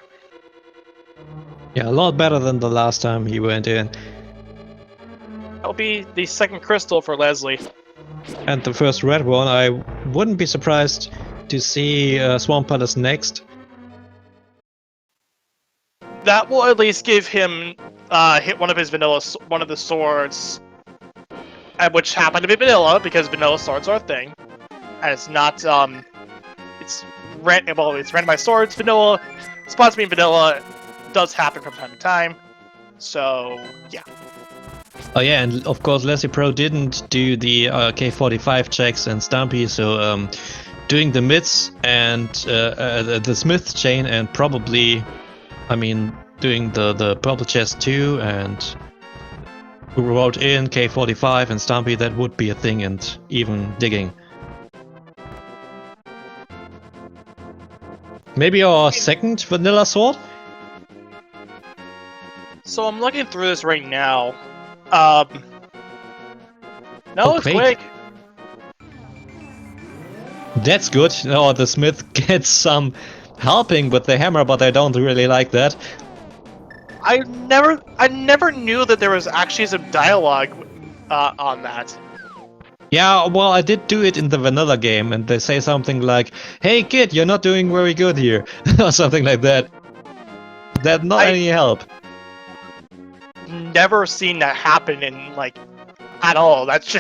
Yeah, a lot better than the last time he went in. That'll be the 2nd crystal for Leslie. And the first red one. I wouldn't be surprised to see Swamp Palace next. That will at least give him hit one of the swords, which happen to be vanilla because vanilla swords are a thing, and it's not it's randomized swords. Vanilla spots being vanilla does happen from time to time, so yeah. Oh yeah, and of course Leslie Pro didn't do the K45 checks and Stumpy, so doing the mids and the Smith chain, and probably, I mean, doing the purple chest too, and wrote in K45 and Stumpy, that would be a thing, and even digging. Maybe our 2nd vanilla sword? So I'm looking through this right now. No, it's Quake. Quake. That's good. Oh, the Smith gets some helping with the hammer, but I don't really like that. I never knew that there was actually some dialogue on that. Yeah, well, I did do it in the vanilla game, and they say something like, "Hey kid, you're not doing very good here," or something like that. That's not any help. Never seen that happen in like at all. That's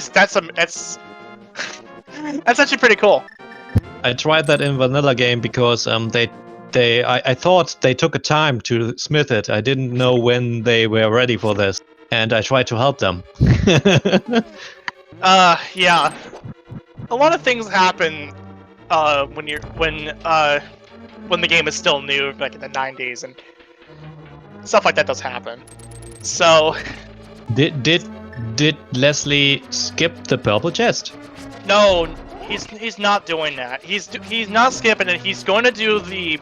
actually pretty cool. I tried that in vanilla game because I thought they took a time to smith it. I didn't know when they were ready for this, and I tried to help them. Yeah. A lot of things happen when the game is still new, like in the 90s, and stuff like that does happen. So Did Leslie skip the purple chest? no, he's not doing that. He's not skipping it. He's going to do the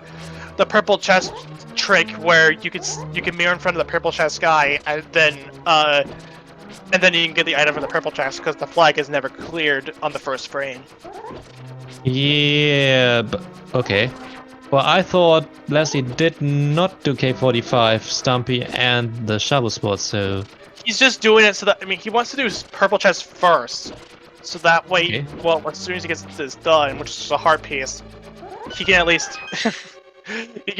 purple chest trick where you can mirror in front of the purple chest guy, and then you can get the item from the purple chest because the flag is never cleared on the first frame. Yeah, but okay. Well, I thought Leslie did not do K45, Stumpy, and the shovel spot, so... He's just doing it so that, I mean, he wants to do purple chest first. So that way, Okay. well, as soon as he gets this done, which is a hard piece, he can at least... get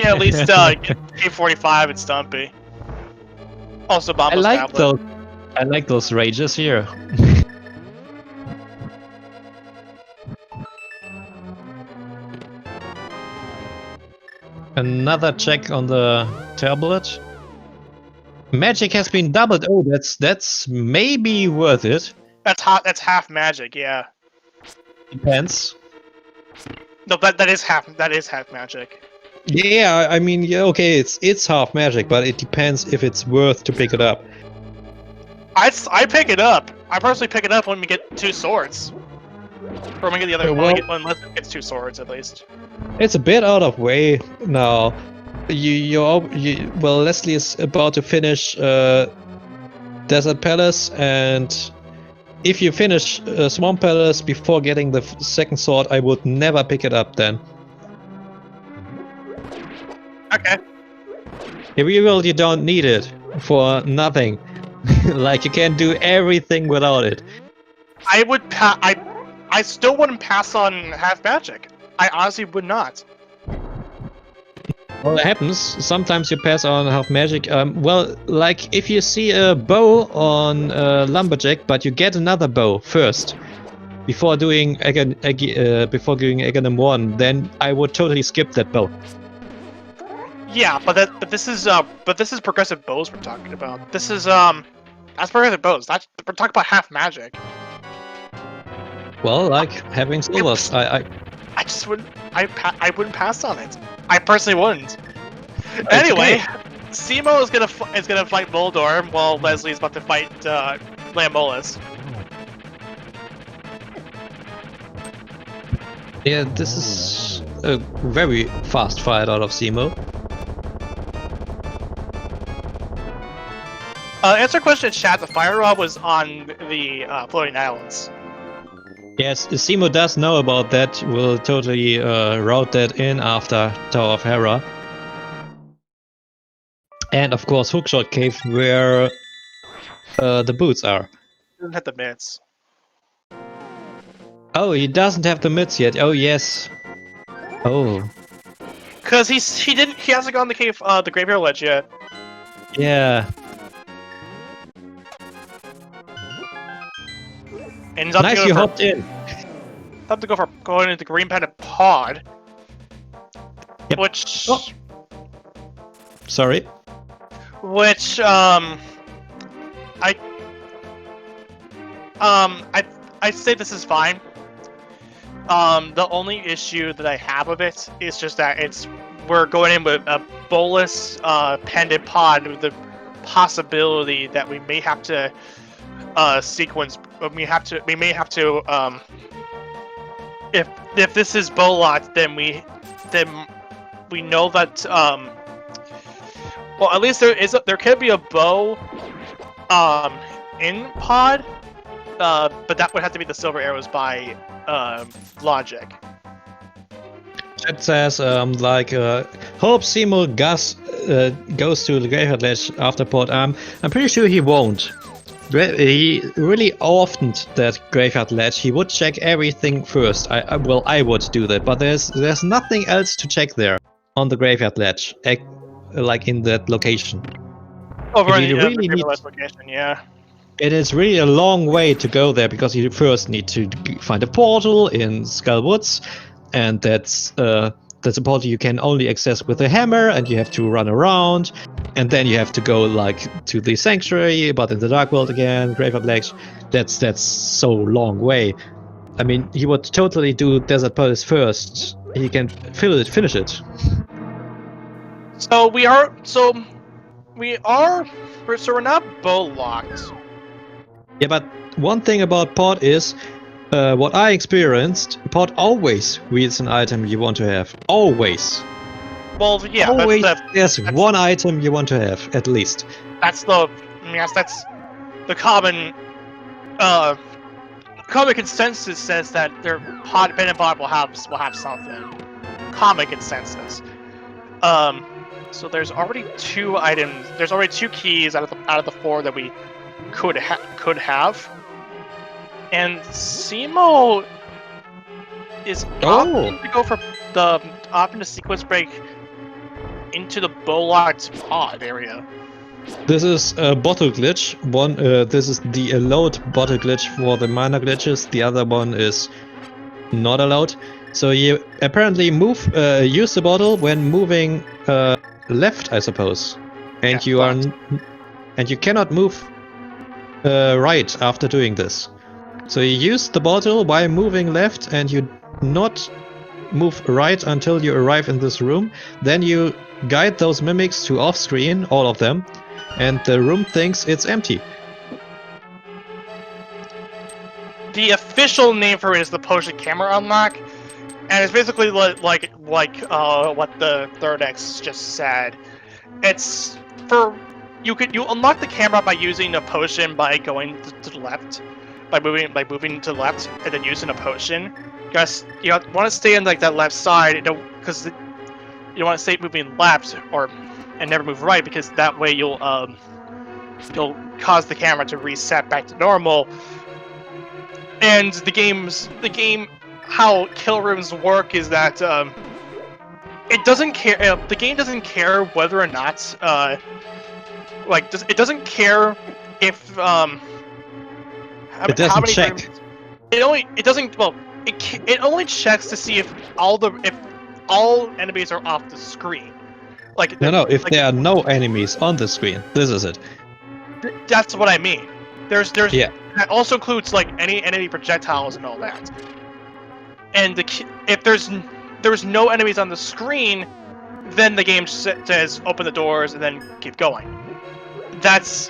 K45 and Stumpy. Also, Bombo's tablet. I like those rages here. Another check on the tablet. Magic has been doubled. Oh, that's maybe worth it. That's half magic, yeah. Depends. No, that is half magic. Yeah, I mean, yeah, okay, it's half magic, but it depends if it's worth to pick it up. I pick it up. I personally pick it up when we get 2 swords. Or when we get the other when Leslie gets 2 swords at least. It's a bit out of way now. Well, Leslie is about to finish Desert Palace, and if you finish Swamp Palace before getting the second sword, I would never pick it up then. Okay. In real, you don't need it for nothing. Like, you can't do everything without it. I would I still wouldn't pass on half magic. I honestly would not. Well, it happens. Sometimes you pass on half magic. Well, like if you see a bow on Lumberjack, but you get another bow first before doing Aghanim 1, then I would totally skip that bow. Yeah, but this is progressive bows we're talking about. This is that's progressive bows. We're talking about half magic. Well, like having silvers, I just wouldn't. I wouldn't pass on it. I personally wouldn't. Anyway, Simo is gonna fight Voldor while Leslie is about to fight Lambolas. Yeah, this is a very fast fight out of Simo. Answer question in chat. The fire rod was on the floating islands. Yes, Simo does know about that. We'll totally route that in after Tower of Hera. And of course, Hookshot Cave, where the boots are. Doesn't have the mitts. Oh, he doesn't have the mitts yet. Oh yes. Oh. Cause he hasn't gone to the graveyard ledge yet. Yeah. And Nice, you hopped in. Have to go for going into Green Panda Pod. Yep. Which. Oh. Sorry. Which I say this is fine. The only issue that I have with it is just that we're going in with a bolus pendant pod with the possibility that we may have to sequence. We may have to if this is Bolot, then we know that well, at least there could be a bow in pod, but that would have to be the silver arrows by logic. Chat says hope Simo goes to the Graveyard Ledge after pod. I'm pretty sure he won't. He really often that Graveyard Ledge. He would check everything first. I would do that, but there's nothing else to check there on the Graveyard Ledge, like in that location. Over in the really Graveyard Ledge location, yeah. It is really a long way to go there because you first need to find a portal in Skull Woods, and that's a portal you can only access with a hammer, and you have to run around, and then you have to go like to the sanctuary, but in the Dark World again, Graveyard Ledge. That's so long way. I mean, he would totally do Desert Palace first. He can finish it. So we're not bow locked. Yeah, but one thing about pod is, what I experienced, pod always reads an item you want to have. Always. Well, yeah. Always there's one item you want to have, at least. That's the common common consensus says that their pod will have something. Common consensus. So there's already 2 items. There's already 2 keys out of the 4 that we could have. And Simo is opting to go for the opting to sequence break into the Bolot pod area. This is a bottle glitch. This is the allowed bottle glitch for the minor glitches. The other one is not allowed. So you apparently use the bottle when moving left, I suppose, and yeah, you cannot move right after doing this. So you use the bottle while moving left, and you not move right until you arrive in this room. Then you guide those mimics to off-screen, all of them, and the room thinks it's empty. the official name for it is the potion camera unlock, and it's basically like what the Third X just said. It's for you unlock the camera by using a potion by going to the left, by moving to the left and then using a potion. You want to stay on like that left side, because you don't want to stay moving left and never move right, because that way you'll cause the camera to reset back to normal. And the game, how kill rooms work is that it doesn't care. The game doesn't care whether or not it doesn't care if It doesn't how many check. rooms. It only checks to see if all enemies are off the screen. If there are no enemies on the screen, this is it. That's what I mean. There's Yeah. that also includes like any enemy projectiles and all that. And if there's no enemies on the screen, then the game says open the doors and then keep going. That's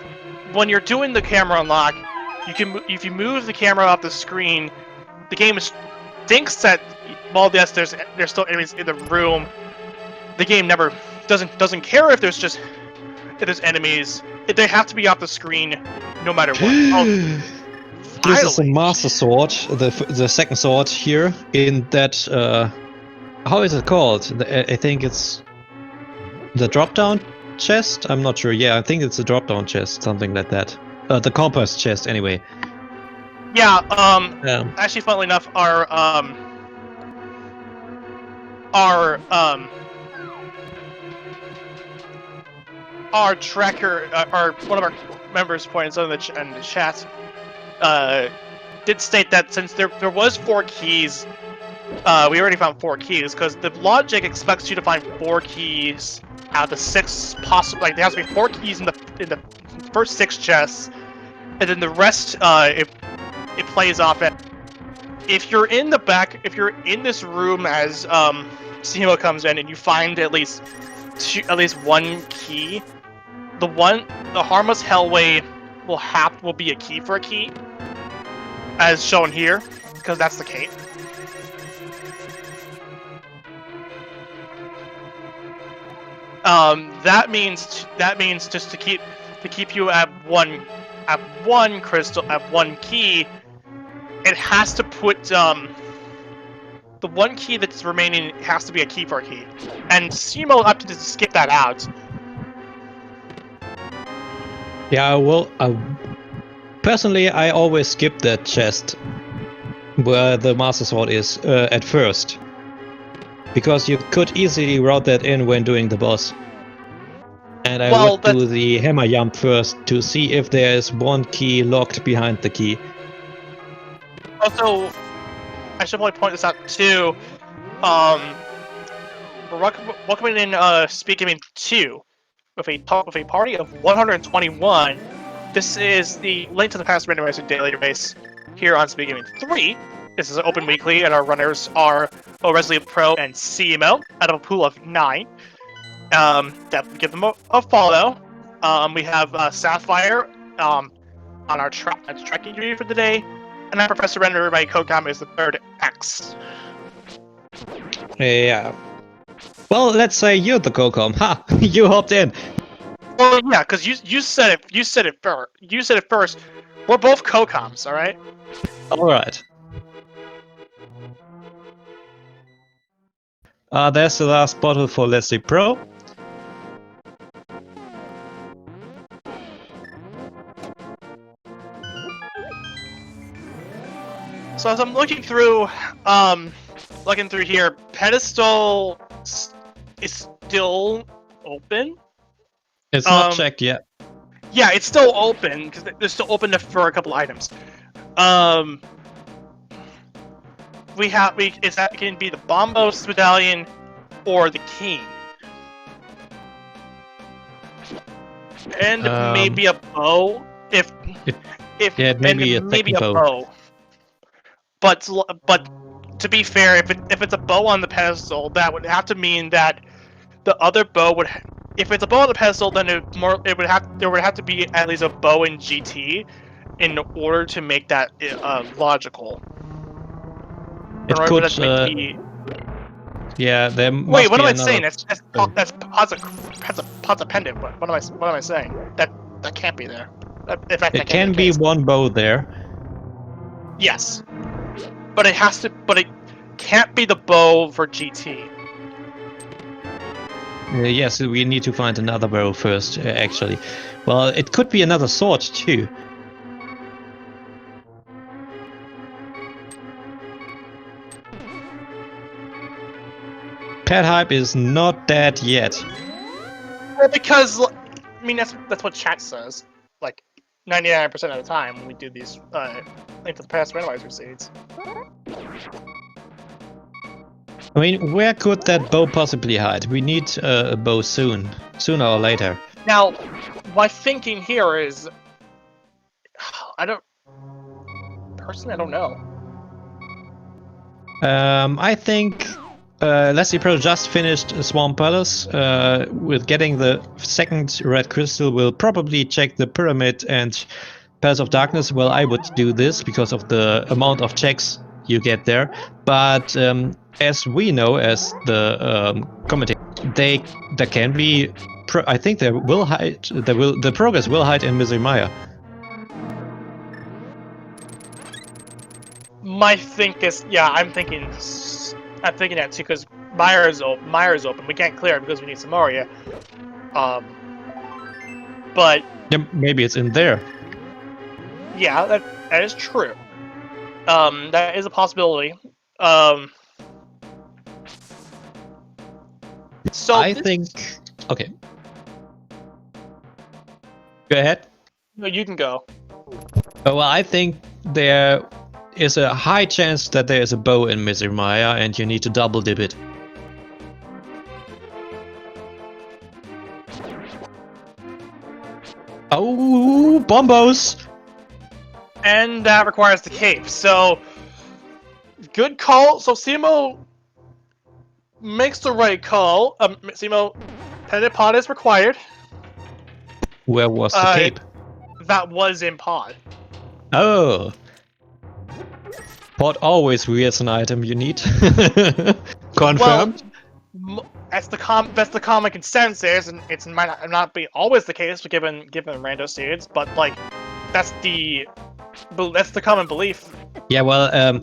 when you're doing the camera unlock. If you move the camera off the screen, the game thinks that yes, there's still enemies in the room. The game never doesn't care if there's enemies. They have to be off the screen, no matter what. This is a Master Sword, the second sword here in that. How is it called? I think it's the drop-down chest. I'm not sure. Yeah, I think it's a drop-down chest, something like that. The compass chest, anyway. Yeah. Actually, funnily enough, our tracker, one of our members points out in the chat, did state that since there was 4 keys, we already found 4 keys, because the logic expects you to find 4 keys out of the 6 possible. Like there has to be 4 keys in the first 6 chests, and then the rest, it plays off at. If you're in this room as Simo comes in and you find at least 1 key, the harmless hellway will be a key for a key, as shown here, because that's the case. That means just to keep you at one crystal, at 1 key, it has to put the 1 key that's remaining has to be a key for a key, and Simo opted to skip that out. Yeah, well, personally, I always skip that chest where the Master Sword is at first, because you could easily route that in when doing the boss. And I would do the hammer jump first to see if there is 1 key locked behind the key. Also, I should probably point this out too. We're welcoming in Speed Gaming 2 with a party of 121. This is the Link to the Past Randomizer daily race here on Speed Gaming 3. This is an open weekly, and our runners are Resolute Pro and CMO out of a pool of 9. Definitely give them a follow. We have Sapphire on our tracking community for the day, and I'm Professor Render. My co-com is the Third X. Yeah. Well, let's say you're the co-com. Ha! You hopped in. Well, yeah, because you said it. You said it first. You said it first. We're both co-coms, all right? All right. There's the last bottle for Leslie Pro. So as I'm looking through here, pedestal is still open. It's not checked yet. Yeah, it's still open because they're still open for a couple items. It's that can be the Bombos Medallion or the King, and maybe a bow maybe a bow. But to be fair, if it's a bow on the pedestal, that would have to mean that the other bow would. If it's a bow on the pedestal, then there would have to be at least a bow in GT, in order to make that logical. It In order could, for that to make the yeah, there wait, must what be am I another. saying? That's positive pendant. What am I saying? That can't be there. In fact, It that can't be can the be case. one bow there. Yes, but it has to. But it can't be the bow for GT. Yes, we need to find another bow first, actually. Well, it could be another sword too. Pet Hype is not dead yet. Well, because I mean that's what chat says. Like 99% of the time when we do these into the past randomizer seeds. I mean, where could that bow possibly hide? We need a bow soon. Sooner or later. Now, my thinking here is, personally, I don't know. I think Leslie Pro just finished Swarm Palace. With getting the second red crystal, will probably check the pyramid and Palace of Darkness. Well, I would do this because of the amount of checks you get there. But as we know, as the commentator, there can be. I think there will hide. The progress will hide in Misery Maya. My think is, yeah, I'm thinking that too because Myers open. We can't clear it because we need Samaria. But Yeah, maybe it's in there. yeah, that is true. That is a possibility. So I think. Okay. Go ahead. No, you can go. Well, I think there is a high chance that there is a bow in Misery Maya, and you need to double dip it. Oh, bombos! And that requires the cave. So, good call. So, Simo makes the right call. Simo, Pendant Pod is required. Where was the cape? That was in Pod. Oh. Pod always wears an item you need. Confirmed. Well, that's the common consensus, and it might not be always the case given rando seeds, but like that's the common belief. Yeah, well,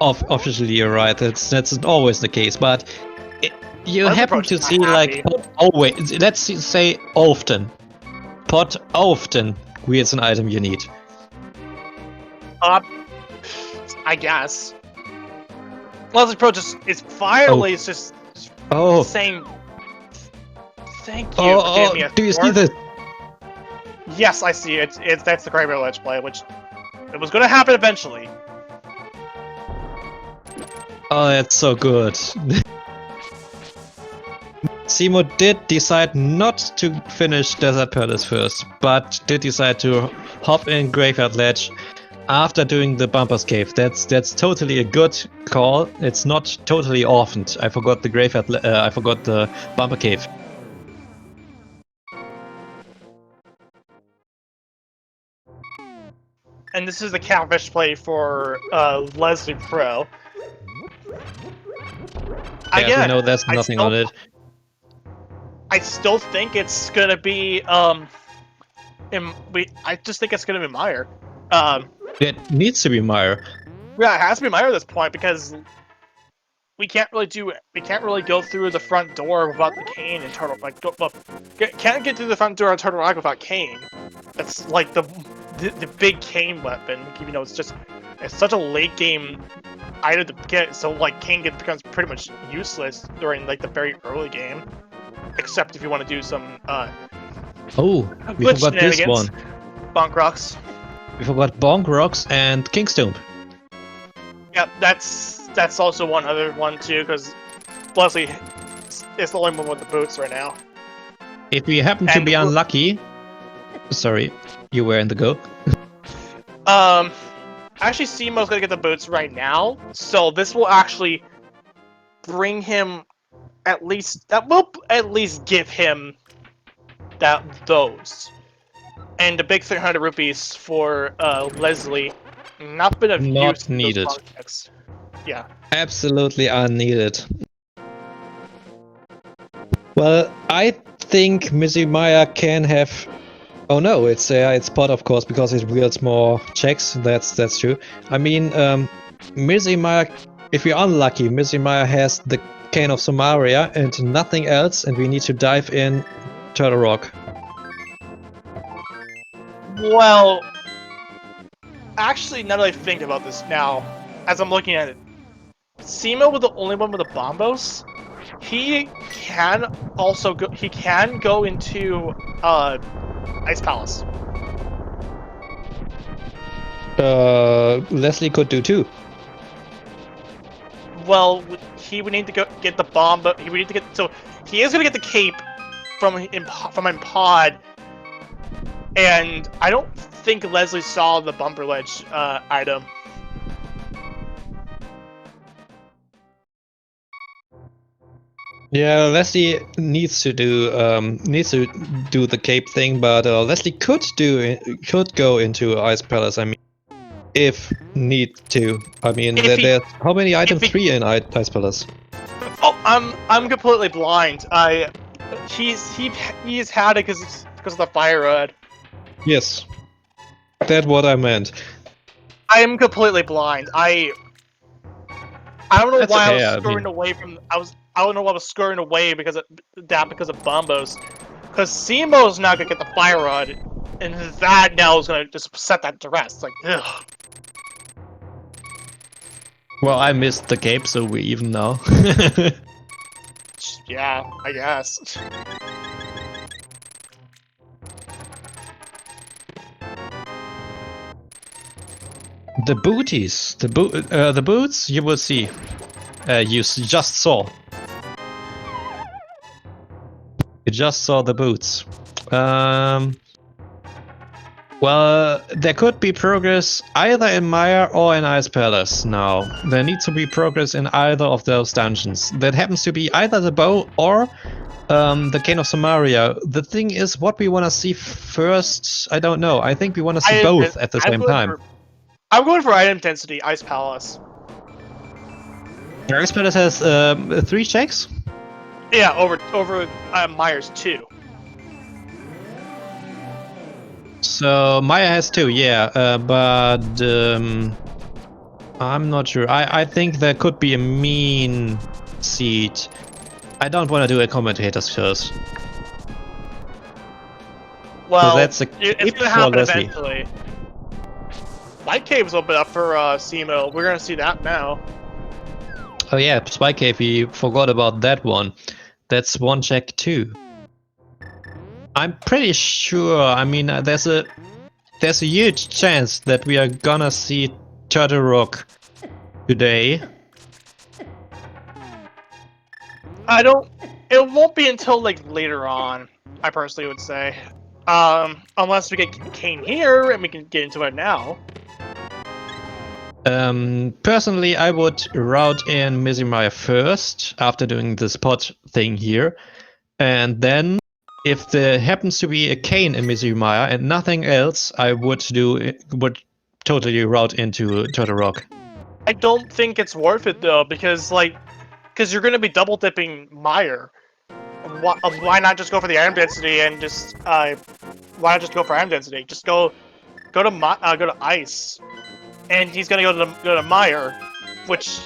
officially you're right. That's not always the case, but you happen to see like Pod always. Let's say often. Pod often wears an item you need. I guess. Leslie Pro just is finally just saying thank you for giving me a do you see this? Yes, I see it. That's the Graveyard Let's Play, which it was going to happen eventually. Oh, that's so good. Simo did decide not to finish Desert Palace first, but did decide to hop in Graveyard Ledge after doing the Bumper's Cave. That's totally a good call. It's not totally orphaned. I forgot the Graveyard. I forgot the Bumper Cave. And this is the catfish play for Leslie Pro. Yeah, we know there's nothing on it. I still think it's gonna be I just think it's gonna be Meyer. It needs to be Meyer. Yeah, it has to be Meyer at this point because we can't really go through the front door without the cane and Turtle. Can't get through the front door of Turtle Rock without cane. That's like the big cane weapon. Even though it's such a late game item to get, so like cane becomes pretty much useless during like the very early game, except if you want to do some we forgot this one. Bonk Rocks. We forgot Bonk Rocks and Kingstone. Yep, that's also one other one too, because Leslie is the only one with the boots right now. If we happen to be unlucky, sorry, you were in the go. Actually, Simo's gonna get the boots right now, so this will actually bring him that will at least give him those. and a big 300 rupees for Leslie. Not been of Not use in those needed. projects. Yeah. Absolutely unneeded. Well, I think Missy Maya can have. Oh no, it's pot of course because it wields more checks. That's true. I mean, Missy Maya. If we're unlucky, Missy Maya has the Cane of Samaria and nothing else, and we need to dive in Turtle Rock. Well, actually, now that I think about this now, as I'm looking at it, Simo was the only one with the bombos. He can also go. He can go into Ice Palace. Leslie could do too. Well, he would need to go get the bomb, but he would need to get. So he is gonna get the cape from Pod, and I don't think Leslie saw the bumper ledge item. Yeah, Leslie needs to do the cape thing, but Leslie could go into Ice Palace. I mean, if need to. I mean, there's how many items? 3 in Ice Palace. Oh, I'm completely blind. He's had it because of the fire rod. Yes, that's what I meant. I am completely blind. I don't know That's why okay, I was scurrying away from. I don't know why I was scurrying away because of Bombos. Because Simo's now gonna get the fire rod, and that now is gonna just set that to rest. Like, ugh. Well, I missed the cape, so we even now. Yeah, I guess. The booties, the boots, you will see. You just saw. You just saw the boots. Well, there could be progress either in Maya or in Ice Palace now. There needs to be progress in either of those dungeons. That happens to be either the bow or the Cane of Samaria. The thing is, what we want to see first, I don't know. I think we want to see both at the same time. I'm going for item density, Ice Palace. Ice Palace has 3 checks? Yeah, over Myers 2. So Maya has 2, yeah, but I'm not sure. I think there could be a mean seed. I don't want to do a commentator's curse. Well, that's it's gonna happen eventually. Spike Cave's open up for Simo. We're gonna see that now. Oh yeah, Spike Cave, we forgot about that one. That's 1 check too. I'm pretty sure, I mean, there's a huge chance that we are gonna see Turtle Rock today. It won't be until like later on, I personally would say. Unless we get Kane here and we can get into it now. Personally, I would route in Missy Maya first after doing the spot thing here, and then if there happens to be a Kane in Missy Maya and nothing else, I would totally route into Turtle Rock. I don't think it's worth it though, because you're gonna be double dipping Meyer. Why not just go for the item density and just why not just go for item density? Just go to Ice, and he's gonna go to Meyer, which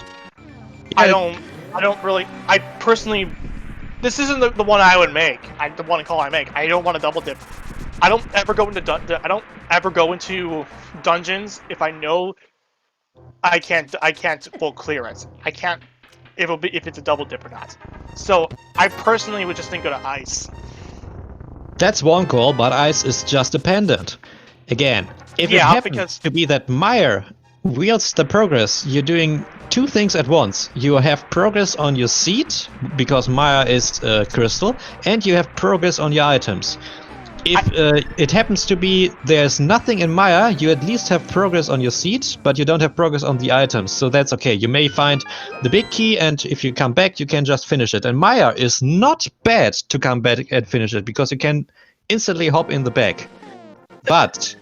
yeah. I personally, this isn't the one I would make. The one call I make. I don't want to double dip. I don't ever go into dungeons if I know I can't full clear it. I can't if it's a double dip or not. So I personally would just think go to Ice. That's one call, but Ice is just dependent. Again, if it happens to be that Meyer wields the progress, you're doing 2 things at once. You have progress on your seat, because Meyer is crystal, and you have progress on your items. If it happens to be there's nothing in Maya, you at least have progress on your seat, but you don't have progress on the items, so that's okay. You may find the big key, and if you come back, you can just finish it. And Maya is not bad to come back and finish it, because you can instantly hop in the back. But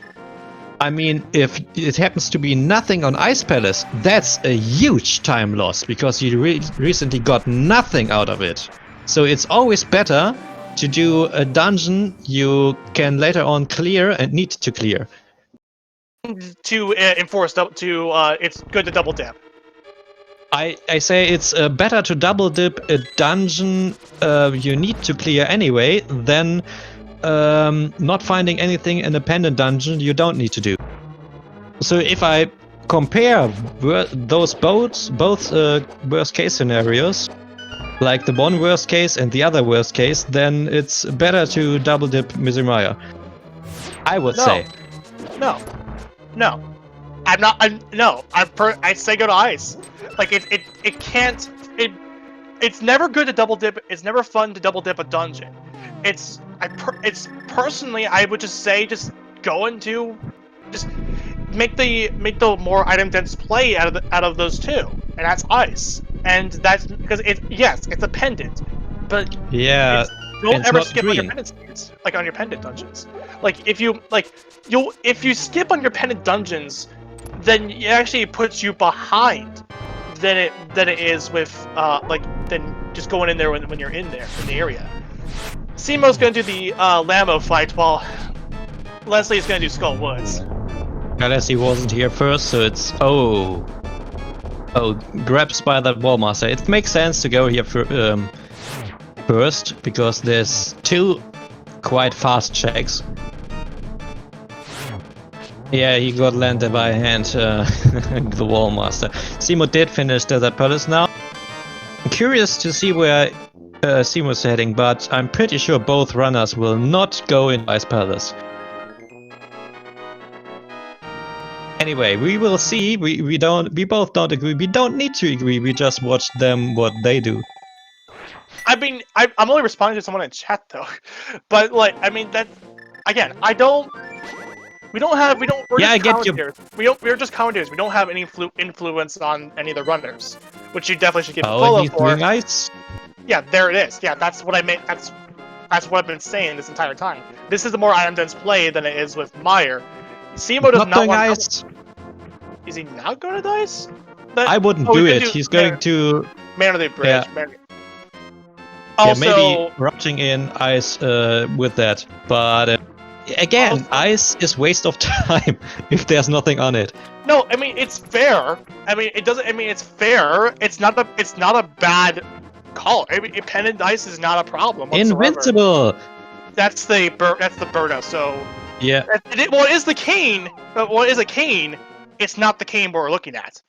I mean, if it happens to be nothing on Ice Palace, that's a huge time loss because you recently got nothing out of it. So it's always better to do a dungeon you can later on clear and need to clear. To enforce it's good to double dip. I say it's better to double dip a dungeon you need to clear anyway than not finding anything in a pendant dungeon you don't need to do. So if I compare those both worst case scenarios, like the one worst case and the other worst case, then it's better to double dip Mizumaya. I would say. No. I'm not. I'd say go to ice. Like it can't. It's never good to double dip. It's never fun to double dip a dungeon. It's personally, I would just say just go into, just make the more item dense play out of those two, and that's ice. And that's because it's a pendant, but yeah, don't ever skip on your pendant speeds, like on your pendant dungeons. Like if you skip on your pendant dungeons, then it actually puts you behind than it is with than just going in there when you're in there in the area. Simo's gonna do the Lambo fight while Leslie's gonna do Skull Woods. Leslie wasn't here first, so it's grabs by that Wallmaster. It makes sense to go here first because there's two quite fast checks. Yeah, he got landed by hand, the Wallmaster. Simo did finish Desert Palace now. I'm curious to see where Simo's heading, but I'm pretty sure both runners will not go in Ice Palace. Anyway, we will see. We both don't agree. We don't need to agree. We just watch them what they do. I mean, I'm only responding to someone in chat though, but like, I mean that again. We're just commentators. We don't have any influence on any of the runners, which you definitely should give a follow for. Doing ice? Yeah, there it is. Yeah, that's what I meant. That's what I've been saying this entire time. This is a more item dense play than it is with Meyer. Simo does not want ice. Is he not going to dice? I wouldn't do it. He's going to Man of the Bridge. Yeah. Also, maybe rushing in ice with that, but again, ice is waste of time if there's nothing on it. No, I mean it's fair. I mean it doesn't. I mean it's fair. It's not a bad call. I mean, pendant ice is not a problem whatsoever. Invincible. That's the Berta. So yeah. It is the cane. But what is a cane? It's not the cane we're looking at.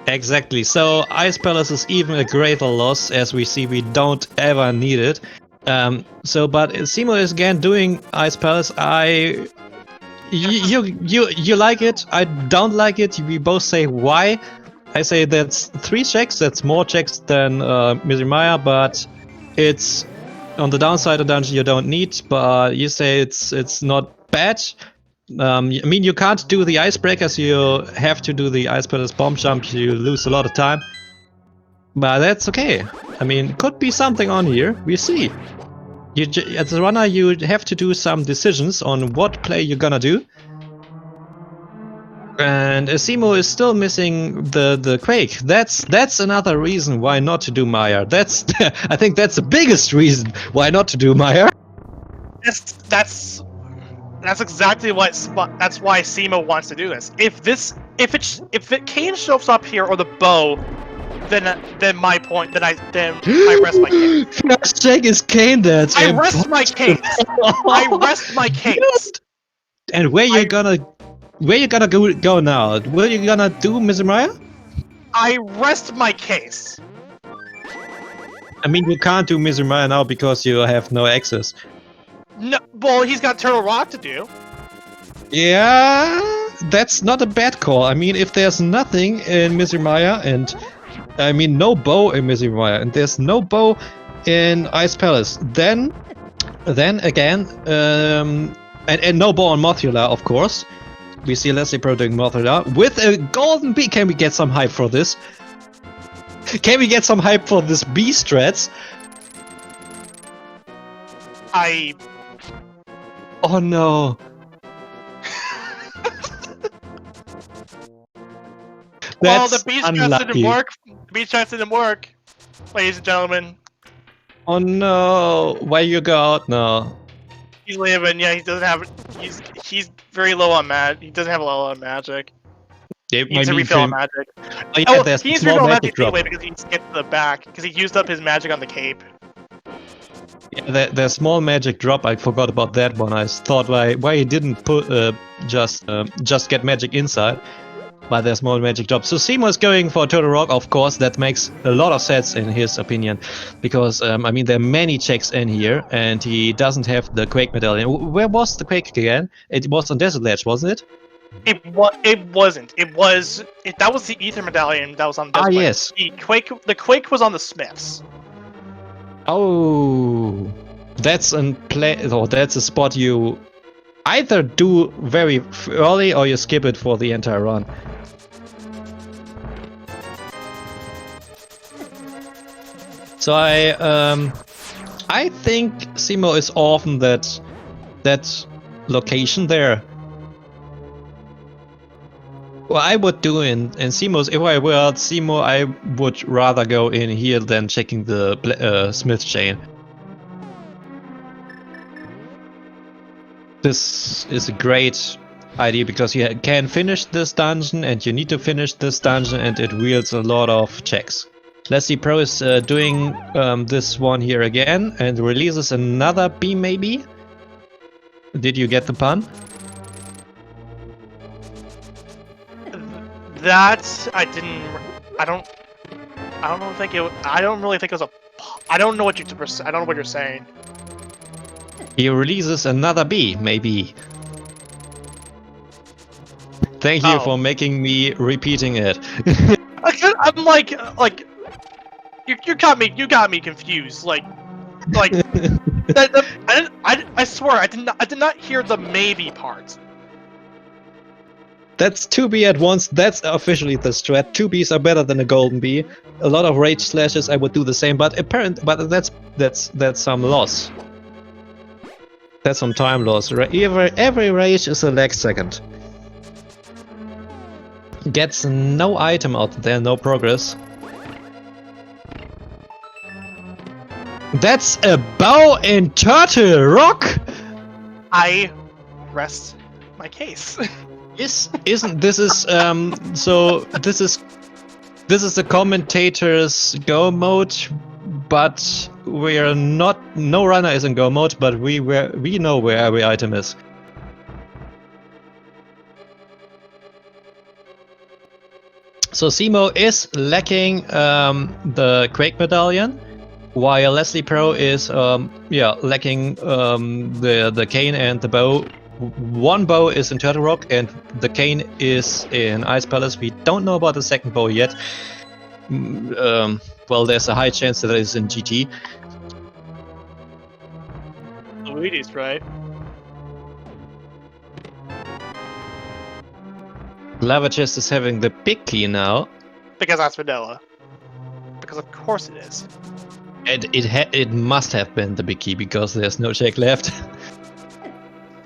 Exactly. So Ice Palace is even a greater loss, as we see. We don't ever need it. But Simo is again doing Ice Palace. You like it? I don't like it. We both say why. I say that's 3 checks. That's more checks than Mizumaya, but it's on the downside of dungeon you don't need. But you say it's not bad. I mean, you can't do the icebreakers. You have to do the Ice Palace bomb jump. You lose a lot of time. But that's okay. I mean, could be something on here. We see. As a runner, you have to do some decisions on what play you're gonna do. And Simo is still missing the Quake. That's another reason why not to do Meyer. I think that's the biggest reason why not to do Meyer. That's exactly that's why Simo wants to do this. If Kane shows up here or the bow, then my point. Then I rest my case. First check is Kane. I rest my case. I rest my case. And where you gonna go now? Where you gonna do Mizumaya? I rest my case. I mean, you can't do Mizumaya now because you have no access. No, well, he's got Turtle Rock to do. Yeah, that's not a bad call. I mean, if there's nothing in Mizumaya, and I mean no bow in Mizumaya, and there's no bow in Ice Palace, then again, and no bow on Mothula, of course. We see Leslie Pro doing Mothula with a golden bee. Can we get some hype for this? Can we get some hype for this bee strats? Oh no. Well, That's the beach shots didn't unlucky. work. The beach shots didn't work, ladies and gentlemen. Oh no! Why you go out now? He's leaving. Yeah, he doesn't have. He's very low on He doesn't have a lot on magic. Yeah, He I needs to mean, refill on magic. oh yeah, Oh, there's he a needs to small refill on magic magic drop. anyway because he skipped the back because he used up his magic on the cape. Yeah, there's small magic drop. I forgot about that one. I thought why he didn't put just get magic inside, but there's small magic drop. So Simo is going for Turtle Rock. Of course, that makes a lot of sense in his opinion, because I mean there are many checks in here, and he doesn't have the Quake medallion. Where was the Quake again? It was on Desert Ledge, wasn't it? It wasn't. That was the Ether medallion that was on Ah Desert Ledge. yes. The Quake was on the Smiths. Oh, that's that's a spot you either do very early or you skip it for the entire run. So I think Simo is often that location there. What I would do in Simo's, if I were Simo, I would rather go in here than checking the Smith chain. This is a great idea because you can finish this dungeon and you need to finish this dungeon and it wields a lot of checks. Leslie Pro is doing this one here again and releases another beam maybe? Did you get the pun? That I didn't. I don't think it. I don't really think it was a. I don't know what I don't know what you're saying. He releases another B, maybe. Thank you for making me repeating it. I'm like, you got me confused. I swear I did not hear the maybe part. That's 2B at once. That's officially the strat. 2Bs are better than a golden bee. A lot of rage slashes I would do the same, but that's some loss. That's some time loss. Every rage is a lag second. Gets no item out there, no progress. That's a bow in Turtle Rock. I rest my case. Isn't this is so this is the commentator's go mode, but we're not. No runner is in go mode, but we know where every item is. So Simo is lacking the Quake medallion, while Leslie Pro is lacking the cane and the bow. One bow is in Turtle Rock and the cane is in Ice Palace. We don't know about the second bow yet. Well, there's a high chance that it is in GT. Luigi's right. Lava Chest is having the big key now. Because that's vanilla. Because of course it is. And it must have been the big key because there's no check left.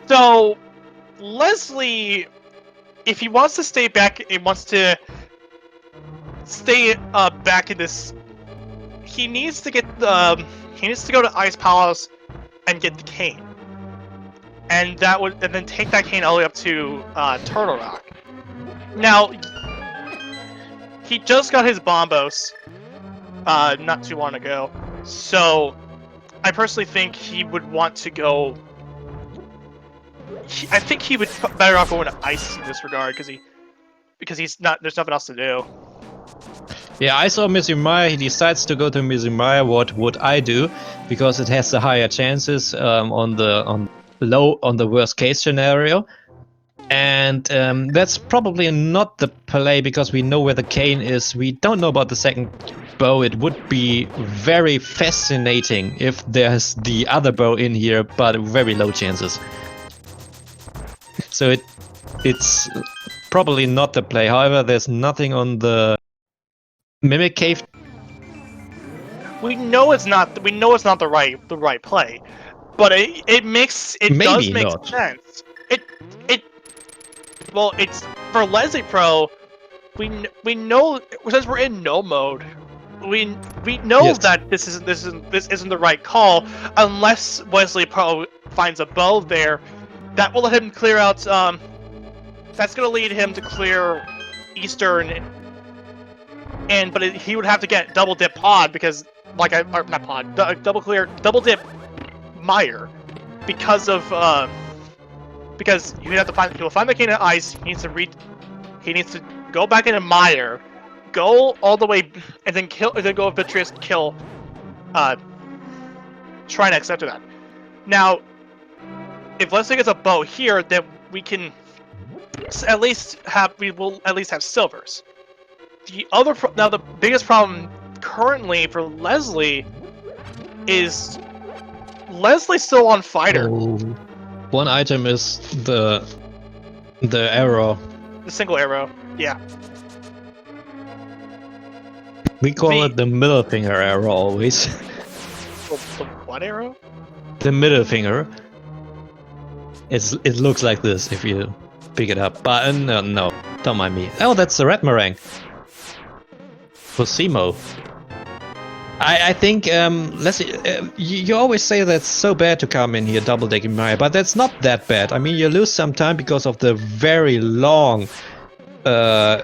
So, Leslie, if he wants to stay back, he wants to stay back in this. He needs to get the. He needs to go to Ice Palace and get the cane, and then take that cane all the way up to Turtle Rock. Now, he just got his Bombos not too long ago, so I personally think he would want to go. I think he would better off going to Ice in this regard because he's not. There's nothing else to do. Yeah, I saw Mizumaya. He decides to go to Mizumaya. What would I do? Because it has the higher chances on the worst case scenario, and that's probably not the play because we know where the cane is. We don't know about the second bow. It would be very fascinating if there's the other bow in here, but very low chances. So it's probably not the play. However, there's nothing on the Mimic Cave. We know it's not. We know it's not the right play, but it does make sense. Well, it's for Leslie Pro. we know, since we're in no mode, we know Yes. that this isn't the right call unless Wesley Pro finds a bow there. That will let him clear out. That's gonna lead him to clear Eastern, but he would have to get double dip pod because or not pod, double dip Meyer because of because he'll find the King of Ice. He needs to go back into Meyer, go all the way, and then go with Beatrice, kill Trinex after that. Now, if Leslie gets a bow here, then we can we will at least have silvers. Now the biggest problem currently for Leslie is Leslie's still on fighter. Oh, one item is the arrow. The single arrow, yeah. We call it the middle finger arrow always. The what arrow? The middle finger. It looks like this if you pick it up. But no, don't mind me. Oh, that's the red meringue. For Simo. I think, you always say that's so bad to come in here double decking Maya, but that's not that bad. I mean, you lose some time because of the very long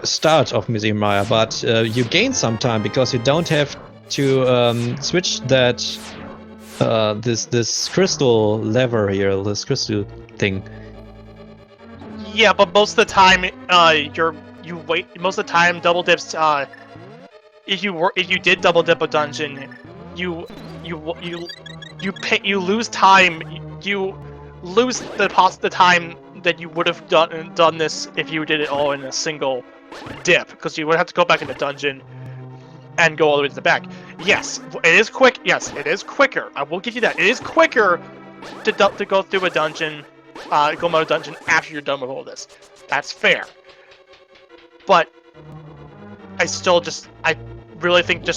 start of Missy Maya, but you gain some time because you don't have to switch that this crystal lever here, this crystal thing. Yeah, but most of the time, you wait. Most of the time, double dips. If you did double dip a dungeon, you lose time. You lose the time that you would have done this if you did it all in a single dip, because you would have to go back in the dungeon and go all the way to the back. Yes, it is quick. Yes, it is quicker. I will give you that. It is quicker to go through a dungeon, go mode dungeon after you're done with all this. That's fair. But I really think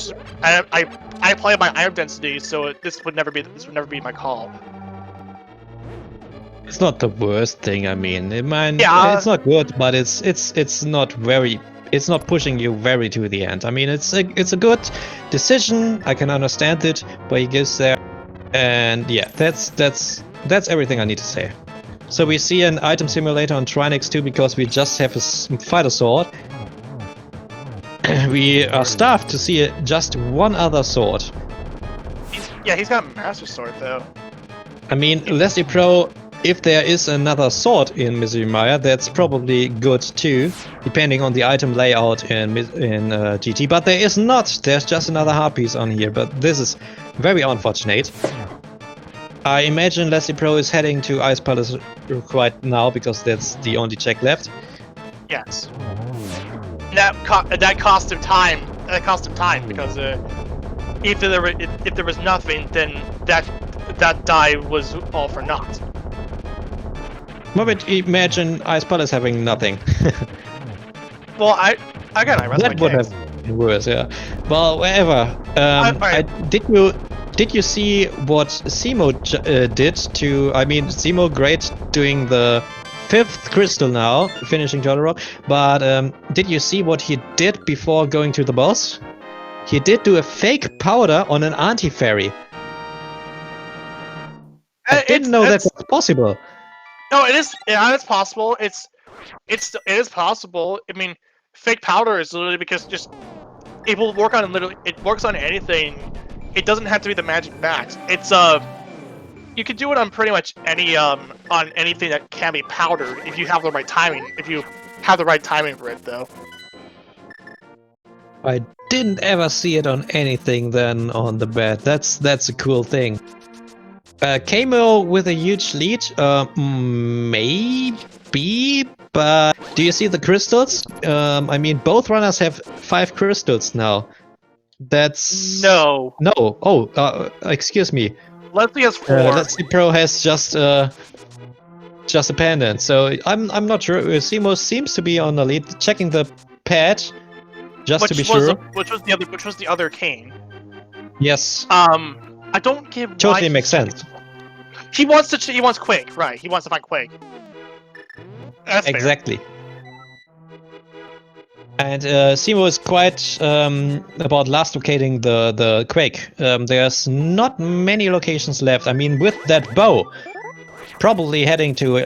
I play my iron density, so this would never be my call. It's not the worst thing. I mean, Yeah. it's not good, but it's not very. It's not pushing you very to the end. I mean, it's a good decision. I can understand it, but he goes there, and yeah, that's everything I need to say. So we see an item simulator on Trinex 2 because we just have a fighter sword. We are starved to see just one other sword. He's got a Master Sword though. I mean, Leslie Pro, if there is another sword in Mizumaya, that's probably good too, depending on the item layout in GT. But there is not. There's just another harpies on here, but this is very unfortunate. I imagine Leslie Pro is heading to Ice Palace right now because that's the only check left. Yes. That cost him time. That cost him time because if there was nothing, then that die was all for naught. But imagine Ice Palace having nothing. Well, I rest that my would case. have been worse, yeah. Well, whatever. Alright. Did you see what Simo did to? I mean, Simo great doing the 5th crystal now, finishing Jolly. But did you see what he did before going to the boss? He did do a fake powder on an anti-fairy. I didn't know that was possible. No, it is. Yeah, it's possible. It is possible. I mean, fake powder is literally because it will work on it works on anything. It doesn't have to be the magic max. It's you can do it on pretty much any on anything that can be powdered if you have the right timing. If you have the right timing for it, though. I didn't ever see it on anything then on the bed. That's a cool thing. Kamo with a huge lead, maybe, but do you see the crystals? I mean, both runners have 5 crystals now. That's... No. No. Oh, excuse me. Leslie has 4. Leslie Pro has just a pendant, so I'm not sure. Simo seems to be on the lead, checking the pad, just to be sure. Which was the other king. Yes. I don't give. Totally makes sense. He wants Quake, right? He wants to find Quake. That's fair. Exactly. And Simo is quite about last locating the Quake. There's not many locations left. I mean, with that bow, probably heading to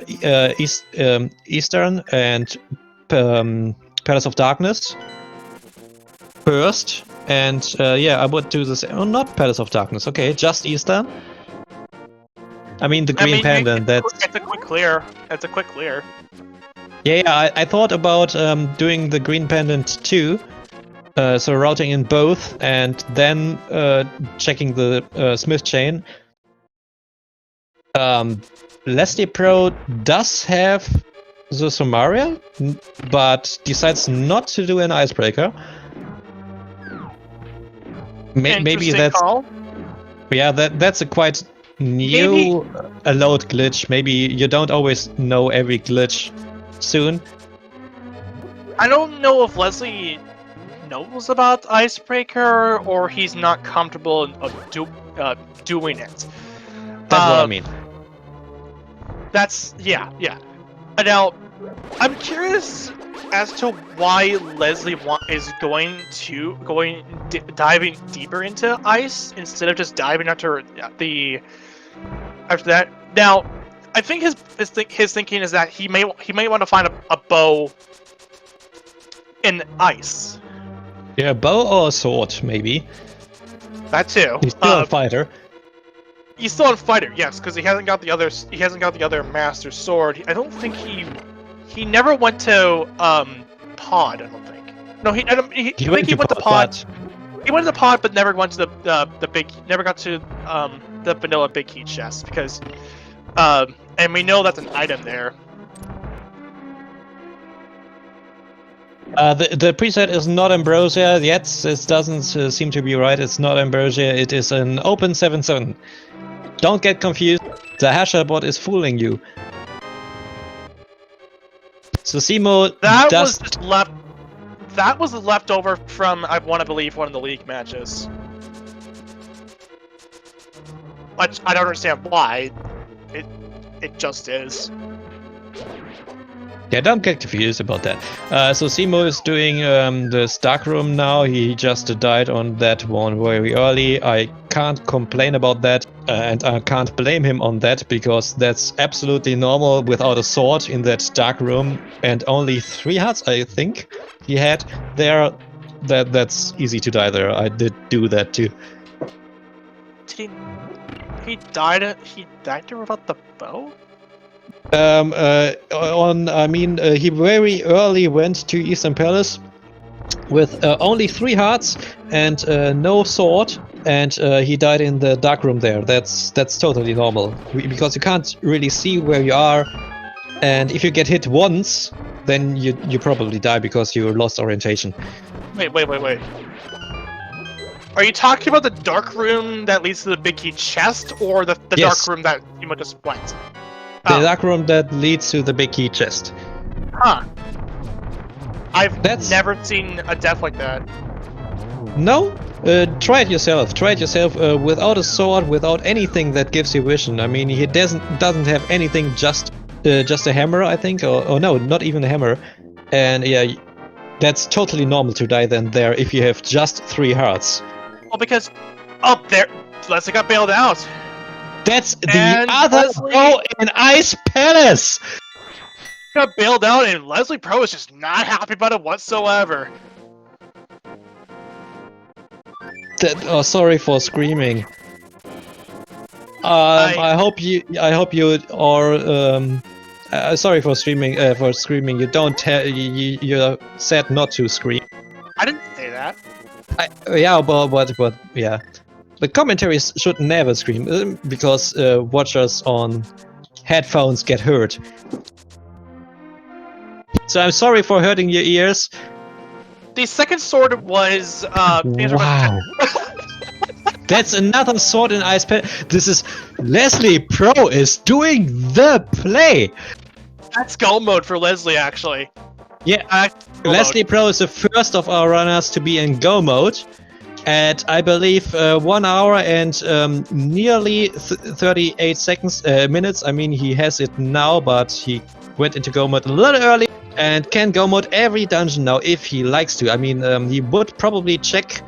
Eastern and Palace of Darkness first. And yeah, I would do this. Oh, not Palace of Darkness. Okay, just Eastern. I mean, the green pendant. It's a quick clear. It's a quick clear. Yeah, I thought about doing the green pendant too, so routing in both and then checking the Smith chain. Leslie Pro does have the Somaria, but decides not to do an icebreaker. Maybe that's call. Yeah, that's a quite new load glitch. Maybe you don't always know every glitch soon. I don't know if Leslie knows about icebreaker or he's not comfortable doing it. That's what I mean. That's yeah. Now, I'm curious as to why Leslie is diving deeper into ice instead of just diving after that. Now, I think his thinking is that he may want to find a bow in ice. Yeah, bow or a sword, maybe. That too. He's still a fighter. He's still a fighter, yes, because he hasn't got the other. He hasn't got the other master sword. I don't think he never went to pod. I don't think. No, I think he went to pod. He went to the pod, but never went to the big. Never got to the vanilla big key chest because. And we know that's an item there. The preset is not Ambrosia yet. This doesn't seem to be right. It's not Ambrosia. It is an open 7.7. Don't get confused. The hasher bot is fooling you. So Simo That was leftover from I want to believe one of the league matches. But I don't understand why. It just is. Yeah, don't get confused about that. So Simo is doing the dark room now. He just died on that one very early. I can't complain about that, and I can't blame him on that because that's absolutely normal without a sword in that dark room and only 3 hearts, I think he had there. That's easy to die there. I did do that too. Did he died? He died there without the bow? He very early went to Eastern Palace with only 3 hearts and no sword, and he died in the dark room there. That's totally normal because you can't really see where you are, and if you get hit once, then you probably die because you lost orientation. Wait. Are you talking about the dark room that leads to the big key chest, or the Yes. dark room that you just went? The dark room that leads to the big key chest. Huh. I've never seen a death like that. No? Try it yourself. Try it yourself without a sword, without anything that gives you vision. I mean, he doesn't have anything, just a hammer, I think, or no, not even a hammer. And yeah, that's totally normal to die then there if you have just 3 hearts. Well, because up there, Leslie got bailed out. That's the other bow in Ice Palace! Got bailed out, and Leslie Pro is just not happy about it whatsoever. Sorry for screaming. I hope you are. Sorry for screaming. You don't. You're said not to scream. I didn't say that. Yeah, but yeah. The commentaries should never scream because watchers on headphones get hurt. So I'm sorry for hurting your ears. The second sword was wow. That's another sword in Ice Palace. This is Leslie Pro is doing the play. That's go mode for Leslie, actually. Yeah, Leslie Pro is the first of our runners to be in go mode. At, I believe, 1 hour and nearly 38 minutes. I mean, he has it now, but he went into go mode a little early. and can go mod every dungeon now if he likes to. I mean, he would probably check.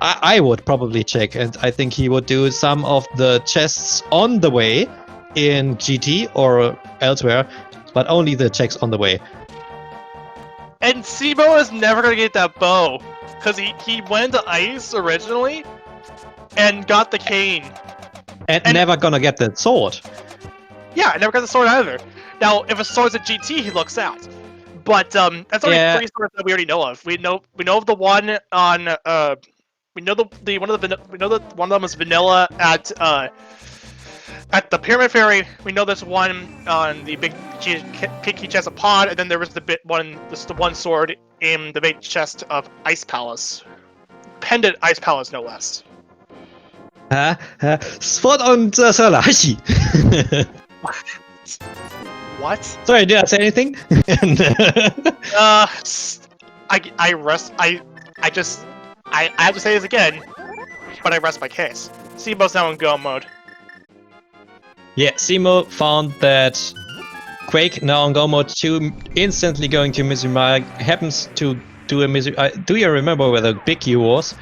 I would probably check, and I think he would do some of the chests on the way in GT or elsewhere, but only the checks on the way. And Simo is never gonna get that bow, because he went to ice originally and got the cane. And never gonna get that sword. Yeah, I never got the sword either. Now, if a sword's a GT, he looks out. But that's only 3 swords that we already know of. We know of the one on we know the one of them is vanilla at the Pyramid Fairy. We know there's one on the big key chest of Pod, and then there was the one sword in the big chest of Ice Palace. Pendant Ice Palace, no less. Sword on Hashi. What? Sorry, did I say anything? I have to say this again, but I rest my case. Simo's now in go mode. Yeah, Simo found that Quake now on go mode 2 instantly going to Mizumaya happens to do a Mizumaya. Do you remember where the big Q was?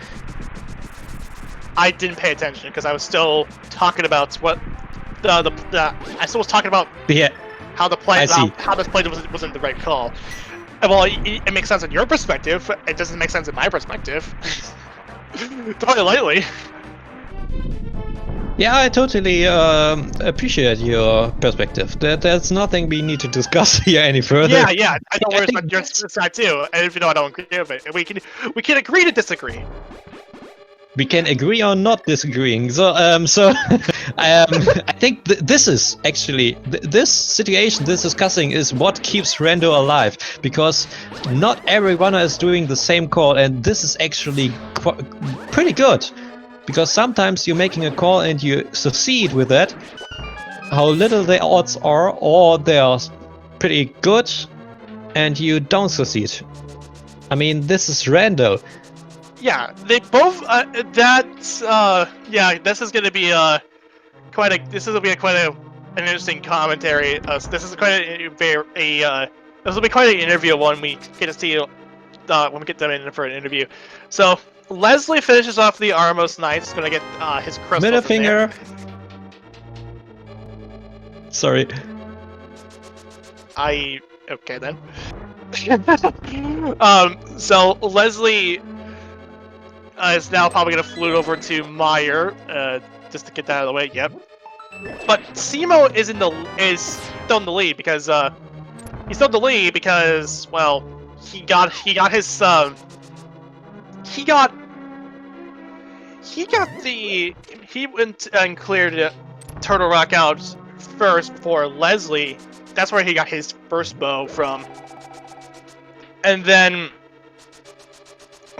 I didn't pay attention because I was still talking about what I still was talking about how the play how this play wasn't the right call. Well, it makes sense in your perspective. It doesn't make sense in my perspective. To put it lightly. Yeah, I totally appreciate your perspective. There's nothing we need to discuss here any further. Yeah, I know where's your side too. And if you know I don't agree with it, we can agree to disagree. We can agree on not disagreeing. So I think this is actually this situation, this discussing is what keeps Rando alive, because not everyone is doing the same call, and this is actually pretty good, because sometimes you're making a call and you succeed with that. How little the odds are, or they are pretty good, and you don't succeed. I mean, this is Rando. Yeah, they both. This is gonna be quite an interesting commentary. This is quite this will be quite an interview when we get to see when we get them in for an interview. So Leslie finishes off the Armos Knight. He's gonna get his crystal. Middle finger. Sorry. Okay then. So Leslie is now probably gonna flute over to Meyer, just to get that out of the way. Yep. But Simo is still in the lead because well, he went and cleared Turtle Rock out first before Leslie. That's where he got his first bow from. And then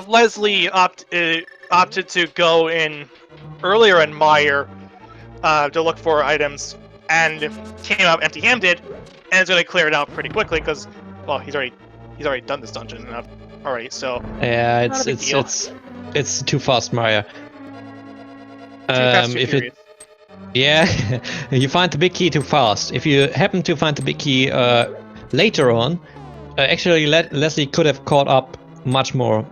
Leslie opted to go in earlier in Meyer to look for items, and came out empty-handed, and is going to clear it out pretty quickly because, well, he's already done this dungeon enough already. So yeah, it's too fast, Meyer. Yeah, you find the big key too fast. If you happen to find the big key later on, actually Leslie could have caught up much more.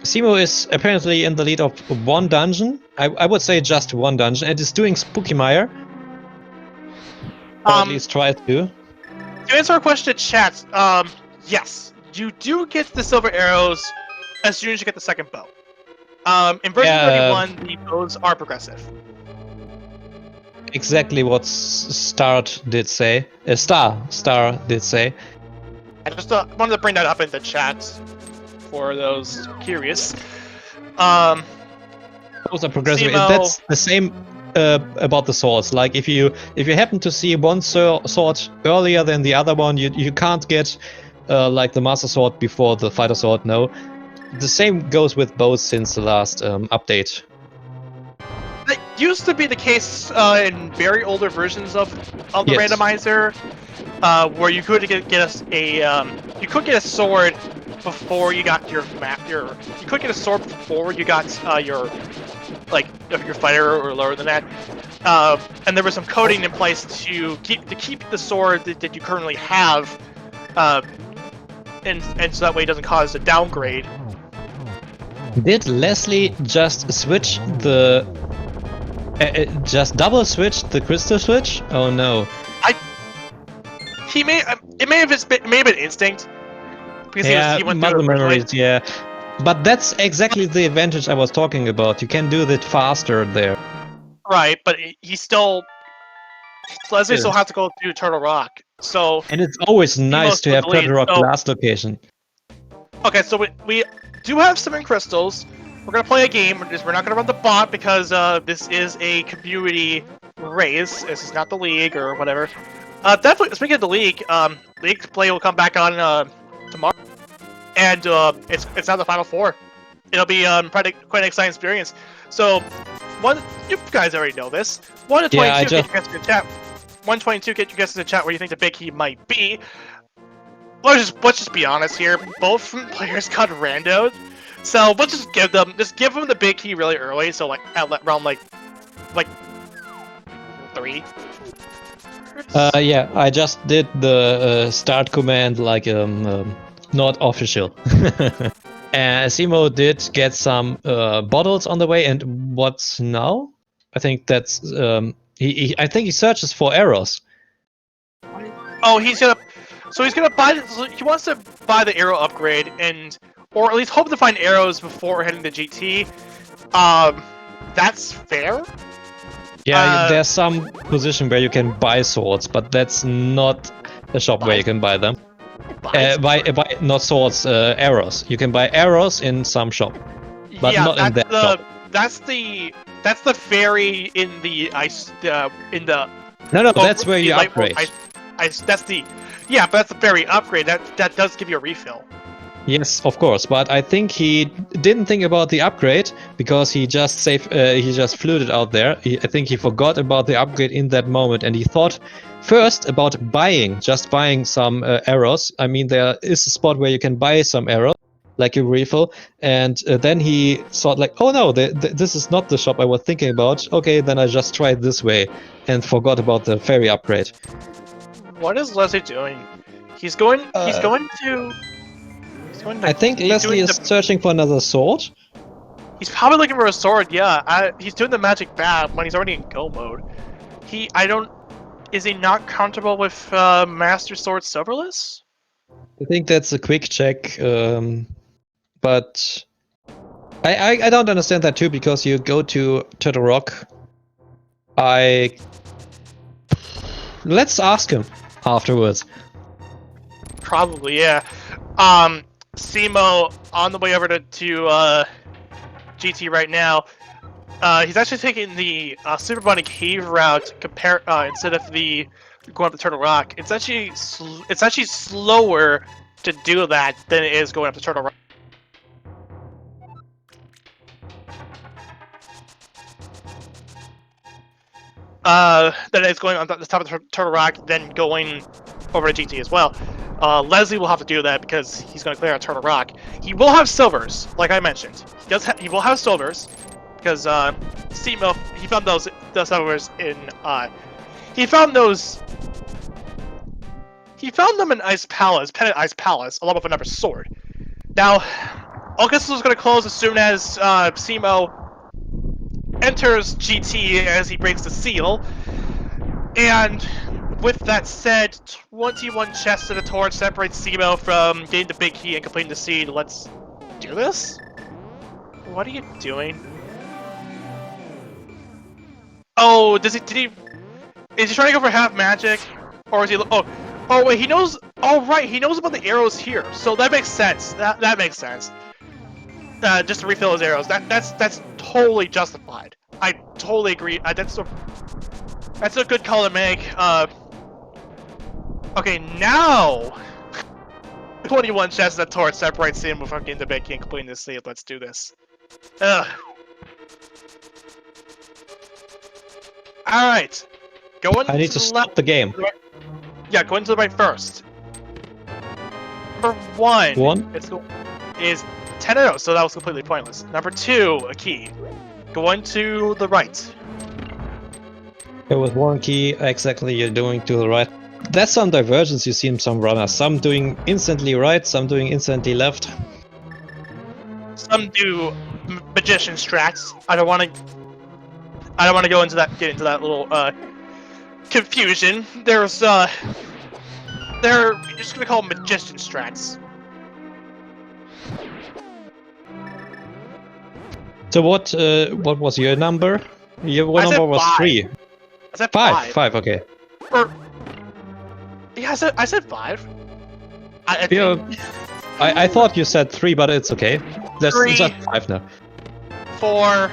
Simo is apparently in the lead of one dungeon. I would say just one dungeon, and is doing Spooky Meyer. Or at least try to. To answer our question in chat, yes, you do get the silver arrows as soon as you get the second bow. In version 31, the bows are progressive. Exactly what Star did say. Star did say. I just wanted to bring that up in the chat for those curious. Those are progressive. That's the same about the swords. Like if you happen to see one sword earlier than the other one, you can't get like the Master Sword before the Fighter Sword. No, the same goes with bows since the last update. That used to be the case in very older versions of the randomizer, where you could get a sword before you got your you could get a sword before you got your fighter or lower than that, and there was some coding in place to keep the sword that you currently have and so that way it doesn't cause a downgrade. Did Leslie just switch the... just double switch the crystal switch? Oh no. He may... It may have been instinct. Because he went muscle through it originally. memories, yeah. But that's exactly the advantage I was talking about. You can do that faster there. Right, but he still... Leslie still has to go through Turtle Rock, so... And it's always nice to have Turtle Rock last location. Okay, so we do have 7 crystals. We're gonna play a game. We're not gonna run the bot because this is a community race. This is not the league or whatever. Definitely, speaking of the league play will come back on tomorrow, and it's now the Final Four. It'll be quite an exciting experience. So, you guys already know this. 1 to 22 get your guesses in the chat. 122 get your guesses in the chat where you think the big key might be. Let's just be honest here. Both players got randoed, so let's just give them the big key really early. So like at round like 3. Yeah, I just did the start command like not official. Simo did get some bottles on the way, and what's now? I think that's I think he searches for arrows. Oh, he's gonna buy. He wants to buy the arrow upgrade, or at least hope to find arrows before heading to GT. That's fair. Yeah, there's some position where you can buy swords, but that's not a shop where you can buy them. Buy not swords, arrows. You can buy arrows in some shop, but not in that shop. That's the fairy in the ice. No, that's where you upgrade. But that's the fairy upgrade. That does give you a refill. Yes, of course, but I think he didn't think about the upgrade because he just flew out there. I think he forgot about the upgrade in that moment, and he thought first about just buying some arrows. I mean, there is a spot where you can buy some arrows, like a refill, and then he thought like, oh no, this is not the shop I was thinking about. Okay, then I just try it this way, and forgot about the fairy upgrade. What is Leslie doing? He's going to. I think Leslie is searching for another sword. He's probably looking for a sword, yeah. He's doing the magic bat when he's already in go mode. Is he not comfortable with Master Sword Silverless? I think that's a quick check, but I don't understand that too, because you go to Turtle Rock. Let's ask him afterwards. Probably, yeah. Simo on the way over to GT right now. He's actually taking the Super Bunny Cave route instead of going up the Turtle Rock. It's actually slower to do that than it is going up the Turtle Rock. Then it's going on the top of the Turtle Rock, then going over to GT as well. Leslie will have to do that because he's going to clear out Turtle Rock. He will have silvers, like I mentioned. He will have silvers because Simo, he found those silvers in he found them in Ice Palace, Pendant Ice Palace, along with another sword. Now, Augustus is going to close as soon as Simo enters GT as he breaks the seal. And with that said, 21 chests to the torch separates Simo from getting the big key and completing the seed. Let's do this? What are you doing? Oh, is he trying to go for half magic? Or is he, oh wait, he knows, oh right, he knows about the arrows here. So that makes sense. That makes sense. Just to refill his arrows. That's totally justified. I totally agree. That's a good call to make. Okay, now 21 chests that torch separates him from getting the big key and completing this seed. Let's do this. Alright. I need to stop the game. Yeah, go into the right first. Number 1 is 10 arrows, so that was completely pointless. Number 2, a key. Going to the right. With one key, exactly, you're doing to the right. There's some divergence you see in some runners. Some doing instantly right, some doing instantly left. Some do magician strats. I don't want to go into that. Get into that little confusion. They're just gonna call them magician strats. So what was your number? Your I said number was 5. 3. I said 5. 5. Okay. Yeah, I said 5. I thought you said 3, but it's okay. That's 3, just 5 now. 4,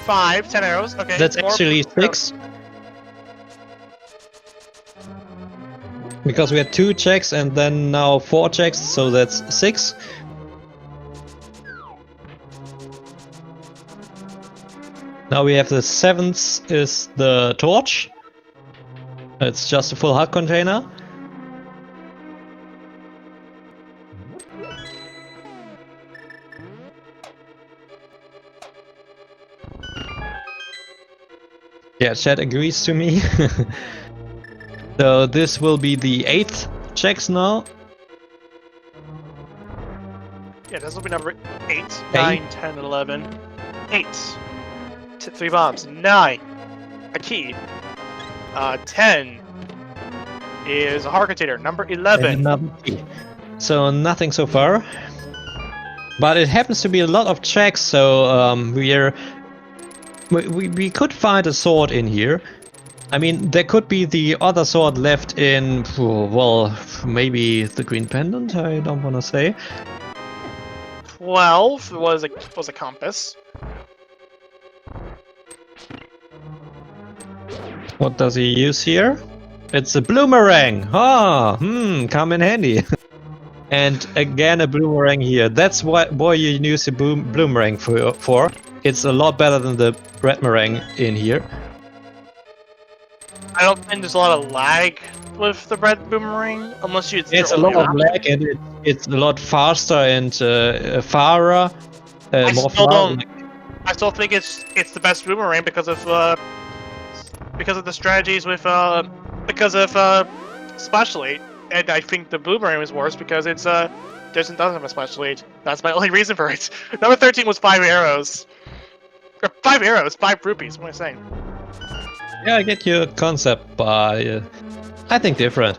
5, 10 arrows. Okay. That's 4, actually 6. Because we had 2 checks and then now 4 checks, so that's 6. Now we have the 7th is the torch. It's just a full HUD container. Yeah, chat agrees to me. So this will be the 8th checks now. Yeah, this will be number 8, 9, 10, 11. 8. 3 bombs. 9. A key. 10 is a hard container. Number 11. So nothing so far. But it happens to be a lot of checks, so we could find a sword in here. I mean, there could be the other sword left in, well, maybe the green pendant, I don't want to say. 12 was a compass. What does he use here? It's a bloomerang! Ah, come in handy. And again a bloomerang here. That's what you use a bloomerang for. It's a lot better than the red meringue in here. I don't think there's a lot of lag with the red boomerang, unless you. It's a lot of lag and it's a lot faster and farer. I more still far. don't. I still think it's the best boomerang because of the strategies with because of Splash Elite, and I think the boomerang was worse because it's doesn't have a Splash Elite. That's my only reason for it. Number 13 was 5 arrows. Or 5 arrows, 5 rupees. What am I saying? Yeah, I get your concept, but I think different.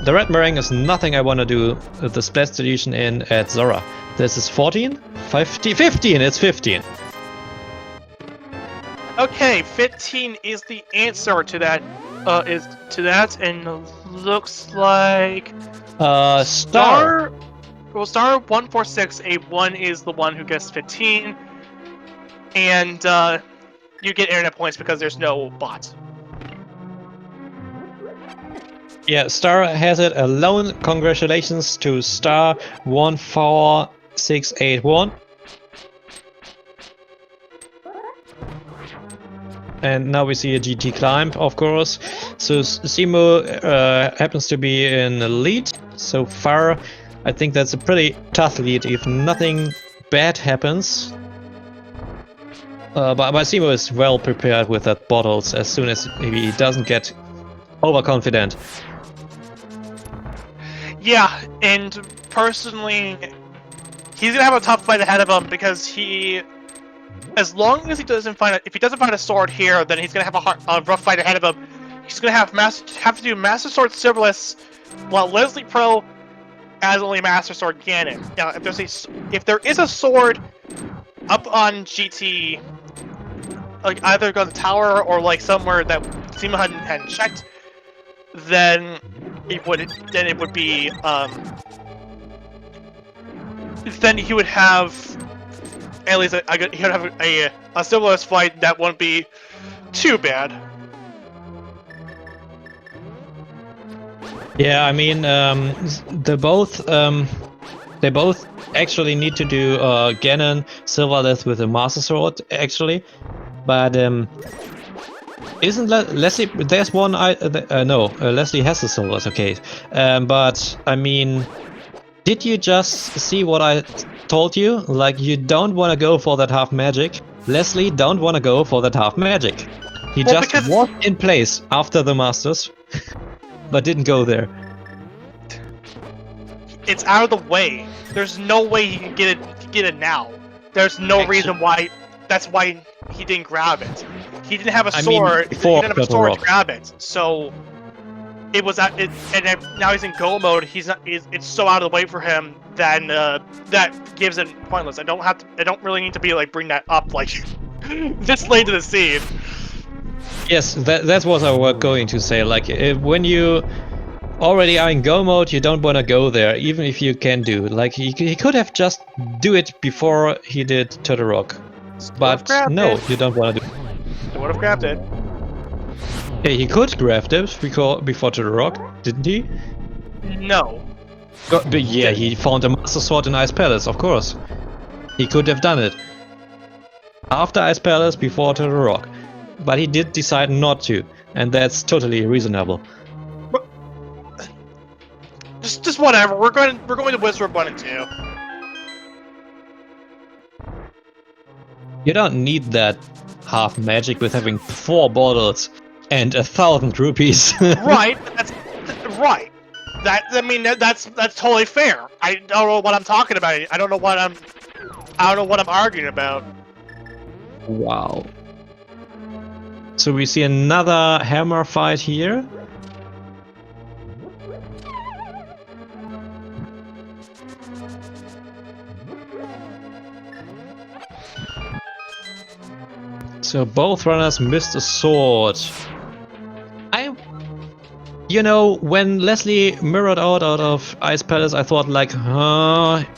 The red meringue is nothing I want to do the Splash Edition in at Zora. This is 14? 15, it's 15. Okay, 15 is the answer to that. And looks like Star. Well, star 146. A1 is the one who gets 15, and you get internet points because there's no bot. Yeah, Star has it alone. Congratulations to Star 14681. And now we see a GT climb, of course. So Simo happens to be in the lead so far. I think that's a pretty tough lead if nothing bad happens. But Simo is well prepared with that bottles as soon as he doesn't get overconfident. Yeah, and personally, he's gonna have a tough fight ahead of him because as long as he doesn't find if he doesn't find a sword here, then he's gonna have a rough fight ahead of him. He's gonna have to do Master Sword Silverless, while Leslie Pro has only Master Sword Ganon. Now, if there is a sword up on GT, like either on the tower or like somewhere that Simo hadn't checked, then it would be then he would have at least he would have a Silverless fight that wouldn't be too bad. Yeah, I mean, they both actually need to do Ganon Silverless with a Master Sword, actually, but isn't Leslie? There's one. No, Leslie has the Silverless. Okay, but I mean, did you just see what I told you? Like, you don't want to go for that half magic. Leslie don't want to go for that half magic. He Well, just because- walked in place after the Masters, but didn't go there. It's out of the way. There's no way he can get it now. There's no Actually- reason why. That's why he didn't grab it. He didn't have a I mean, sword. He before didn't have a Turtle sword Rock. to grab it. So it was at it, and then now he's in go mode. He's not. It's so out of the way for him. Then that gives it pointless. I don't really need to be like bring that up like this late to the scene. Yes, that's what I was going to say. Like, when you already are in go mode, you don't want to go there, even if you can do. Like, he could have just do it before he did Turtle Rock. But no, you don't want to do it. I would have grabbed it. Yeah, he could grab it before Turtle Rock, didn't he? No. But yeah, he found a Master Sword in Ice Palace, of course. He could have done it. After Ice Palace, before Turtle Rock. But he did decide not to, and that's totally reasonable. Just whatever. We're going to Wizard 1 and 2. You don't need that half magic with having 4 bottles and 1,000 rupees. Right. That's right. That's totally fair. I don't know what I'm talking about. I don't know what I'm arguing about. Wow. So we see another hammer fight here. So both runners missed a sword. You know, when Leslie mirrored out of Ice Palace, I thought like,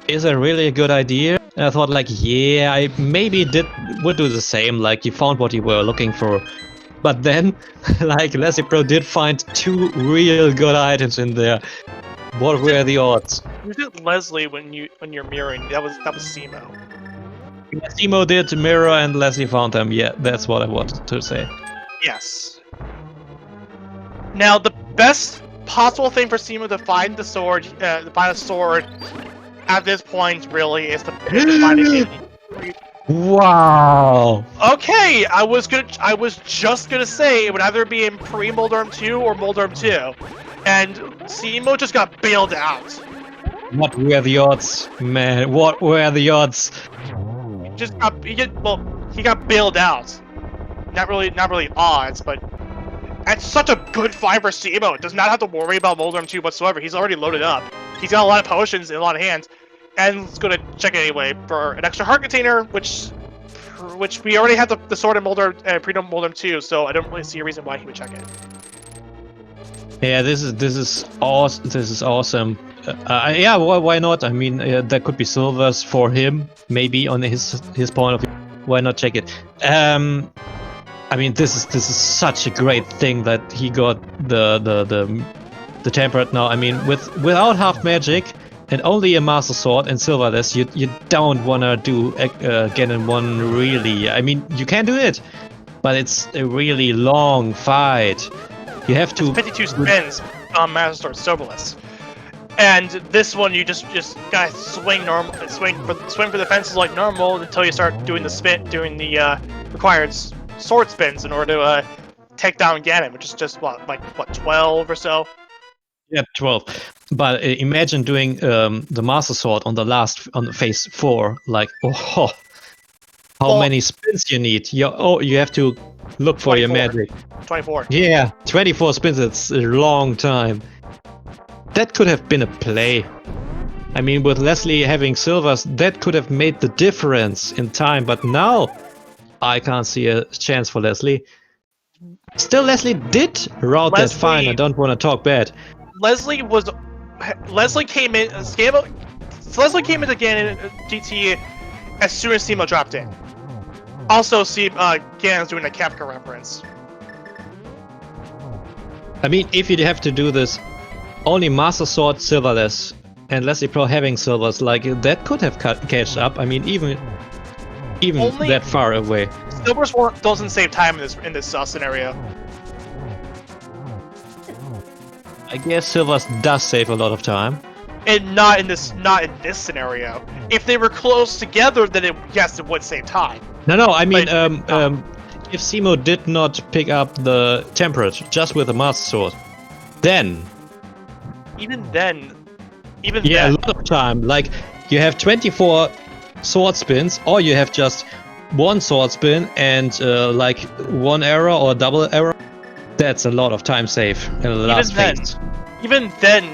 is that really a good idea? And I thought like, yeah, I maybe would do the same, like you found what you were looking for. But then, like, Leslie Pro did find 2 real good items in there. What were the odds? You did Leslie when you're mirroring. That was Simo. Simo did mirror and Leslie found them. Yeah, that's what I wanted to say. Yes. Now the best possible thing for Simo to find the sword, at this point really is to find it. Wow. Okay, I was just gonna say it would either be in pre-Moldorm 2 or Moldorm 2, and Simo just got bailed out. What were the odds, man? What were the odds? He got bailed out. Not really odds, but that's such a good fight for Simo. It does not have to worry about Moldorm 2 whatsoever. He's already loaded up. He's got a lot of potions and a lot of hands. And it's gonna check it anyway for an extra heart container, which we already have the sword in Moldorm, pre-Moldorm 2, so I don't really see a reason why he would check it. Yeah, this is awesome. This is awesome. Yeah, why not? I mean, there could be silvers for him, maybe on his point of view. Why not check it? I mean, this is such a great thing that he got the temperate now. I mean, without half magic and only a Master Sword and silverless, you don't wanna do Ganon 1 really. I mean, you can do it, but it's a really long fight. You have to 52 spins on Master Sword Silverless. And this one, you just gotta swing for the fences like normal until you start doing the required sword spins in order to take down Ganon, which is just what 12 or so. Yeah, 12. But imagine doing the Master Sword on the phase 4. Like, how many spins you need? You have to look for 24. your magic. 24. Yeah, 24 spins. It's a long time. That could have been a play. I mean, with Leslie having silvers, that could have made the difference in time. But now, I can't see a chance for Leslie. Still, Leslie did route that fine. I don't want to talk bad. Leslie came in again in GT as soon as Simo dropped in. Also, Ganon's doing a Kafka reference. I mean, if you have to do this, only Master Sword silverless and Leslie Pro having silvers, like that could have catch up. I mean, even only that far away. Silvers doesn't save time in this scenario. I guess silvers does save a lot of time. And not in this scenario. If they were close together, then yes, it would save time. No, I mean, if Simo did not pick up the temperate just with a Master Sword, then Even then, yeah, a lot of time. Like you have 24 sword spins, or you have just one sword spin and like one arrow or double arrow. That's a lot of time save in the last phase. Even then,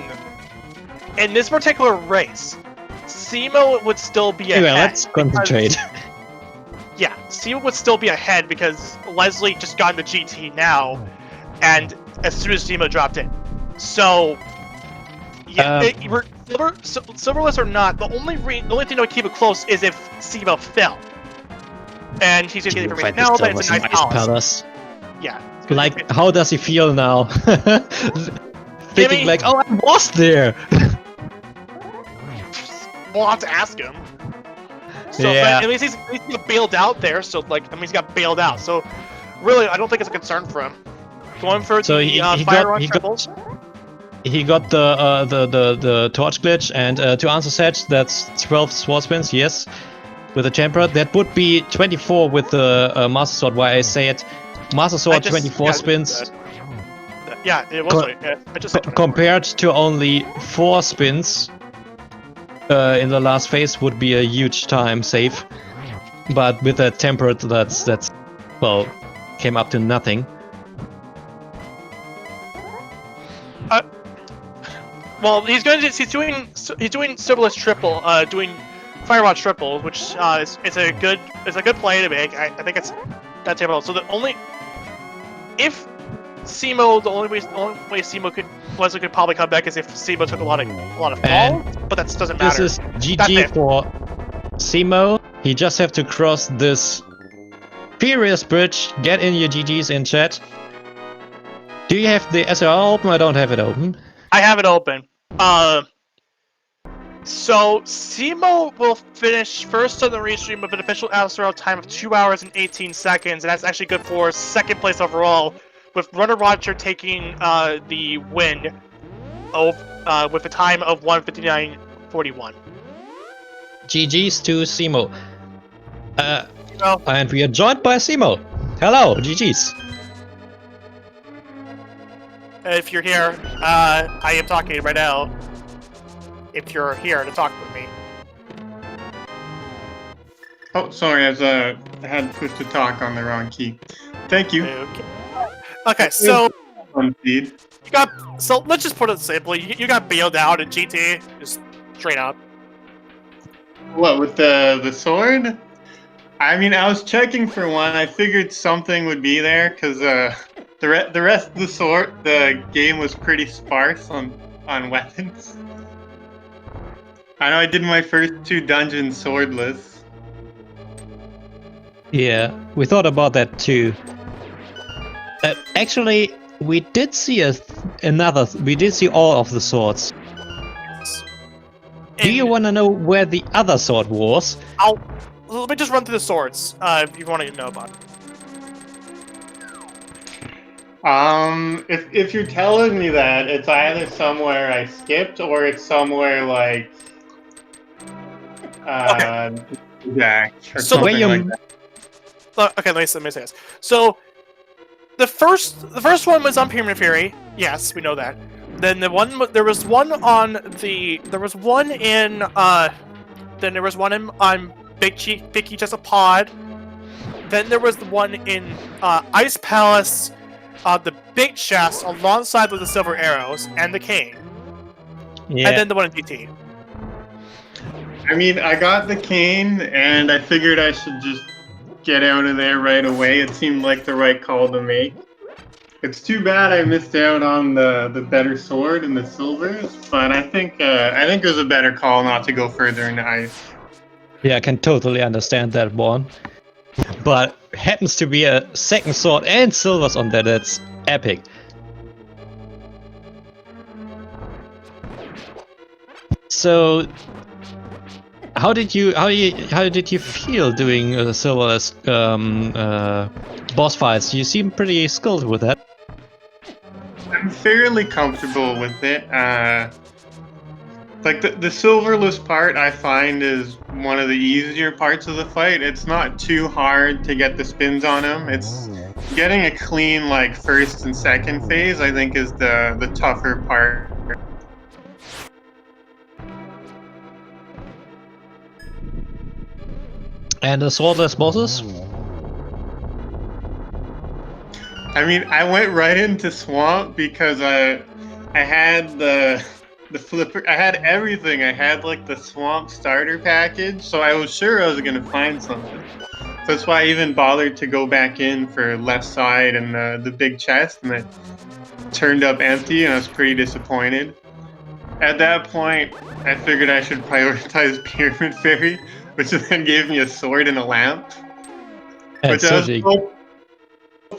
in this particular race, Simo would still be ahead. Anyway, let's concentrate. Yeah, Simo would still be ahead because Leslie just got the GT now, and as soon as Simo dropped in. So, yeah, silverless or not, the only thing that would keep it close is if Simo fell. And he's gonna get information now, but it's a nice palace. Yeah. Like, how does he feel now? Thinking like, oh, I was there! We'll have to ask him. So, yeah. But at least he's got bailed out there, so, like, I mean, he's got bailed out, so really, I don't think it's a concern for him. Going for so the fire on triples. He got the torch glitch, and to answer Sedge, that's 12 sword spins, yes. With the temper, that would be 24 with the Master Sword, why I say it. Master Sword, 24 spins. Yeah, it was. I just compared to only 4 spins in the last phase would be a huge time save. But with a tempered, that's well, came up to nothing. Well, he's doing Silverless triple, doing Firewatch triple, which is a good play to make. I think it's that typical. So the only if Simo, the only way Simo could probably come back is if Simo took a lot of falls, but that doesn't matter. This is GG for Simo. He just have to cross this furious bridge. Get in your GGs in chat. Do you have the SRL open? I don't have it open. I have it open. So Simo will finish first on the restream with an official SRL time of 2 hours and 18 seconds, and that's actually good for second place overall, with Runner Roger taking the win with a time of 1:59:41. GG's to Simo. And we are joined by Simo. Hello, GG's. If you're here, I am talking right now. If you're here to talk with me. Oh, sorry, I had pushed to talk on the wrong key. Thank you. Okay, so you got. So let's just put it simply. You got bailed out in GT, just straight up. What, with the sword? I mean, I was checking for one. I figured something would be there because the rest of the game was pretty sparse on weapons. I know I did my first 2 dungeons swordless. Yeah, we thought about that too. Actually, we did see we did see all of the swords. Do you want to know where the other sword was? Let me just run through the swords, if you want to know about it. If you're telling me that, it's either somewhere I skipped or it's somewhere like Jack or so something like that. Okay, let me say this. So the first one was on Pyramid Fury. Yes, we know that. Then there was one on Big Just a Pod. Then there was the one in Ice Palace, the big chest alongside with the silver arrows and the cane. Yeah. And then the one in GT. I mean, I got the cane, and I figured I should just get out of there right away. It seemed like the right call to make. It's too bad I missed out on the better sword and the silvers, but I think it was a better call not to go further into ice. Yeah, I can totally understand that one. But happens to be a second sword and silvers on that. That's epic. So, how did you feel doing silverless boss fights? You seem pretty skilled with that. I'm fairly comfortable with it. Like the silverless part, I find is one of the easier parts of the fight. It's not too hard to get the spins on him. It's getting a clean like first and second phase. I think is the tougher part. And the swordless bosses? I mean, I went right into swamp because I had the flipper. I had everything. I had like the swamp starter package, so I was sure I was gonna find something. That's why I even bothered to go back in for left side and the big chest, and it turned up empty, and I was pretty disappointed. At that point, I figured I should prioritize Pyramid Fairy, which then gave me a sword and a lamp, which I was both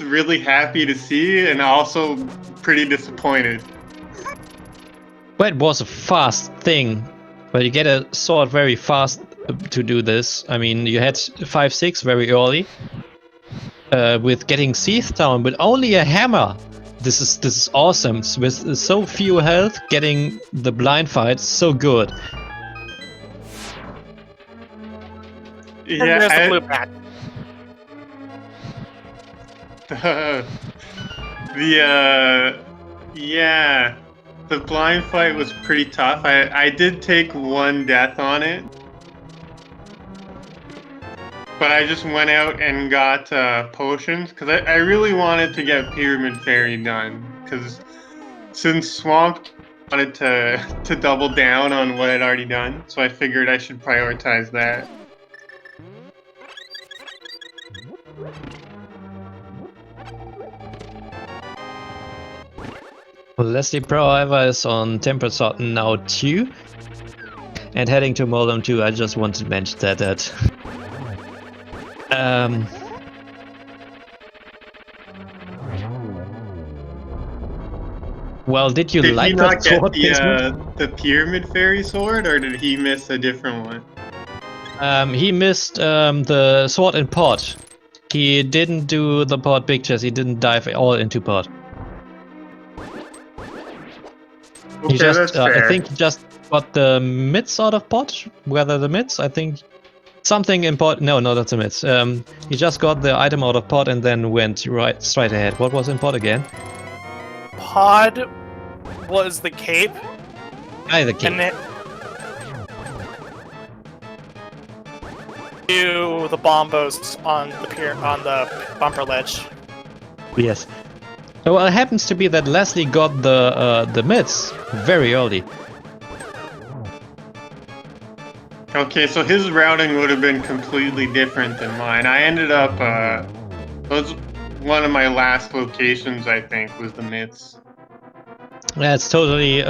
really happy to see and also pretty disappointed. But it was a fast thing. But you get a sword very fast to do this. I mean, you had 5-6 very early. With getting Seath down, but only a hammer. This is awesome. With so few health, getting the blind fight so good. And there's the blue pack. Yeah, the blind fight was pretty tough. I did take one death on it, but I just went out and got potions because I really wanted to get Pyramid Fairy done, because since Swamp wanted to double down on what I'd already done, so I figured I should prioritize that. Leslie Pro, however, is on Tempered Sword now too. And heading to Moldom 2, I just wanted to mention that well, did you like that sword placement? The Pyramid Fairy sword, or did he miss a different one? He missed the sword in pot. He didn't do the pot big chest, he didn't dive all into pot. Okay, He just, that's fair. I think he just got the mids out of pot. Whether the mids, I think something in pot. No, that's the mids. He just got the item out of pot and then went straight ahead. What was in pot again? Pod was the cape. The cape. And then do the bombos on the bumper ledge. Yes. Well, it happens to be that Leslie got the mids very early. Okay, so his routing would have been completely different than mine. I ended up, was one of my last locations, I think, was the mids. That's totally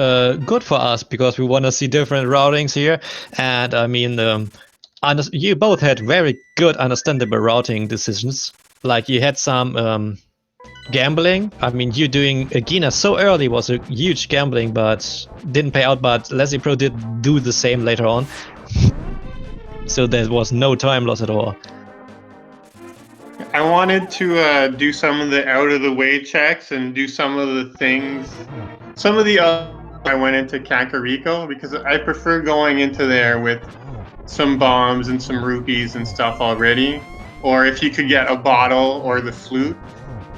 good for us because we want to see different routings here. And I mean, you both had very good, understandable routing decisions. Like you had some gambling. I mean, you doing Gina so early was a huge gambling, but didn't pay out. But Leslie Pro did do the same later on. So there was no time loss at all. I wanted to do some of the out-of-the-way checks and do some of the things. Some of the I went into Kakariko because I prefer going into there with some bombs and some rupees and stuff already. Or if you could get a bottle or the flute.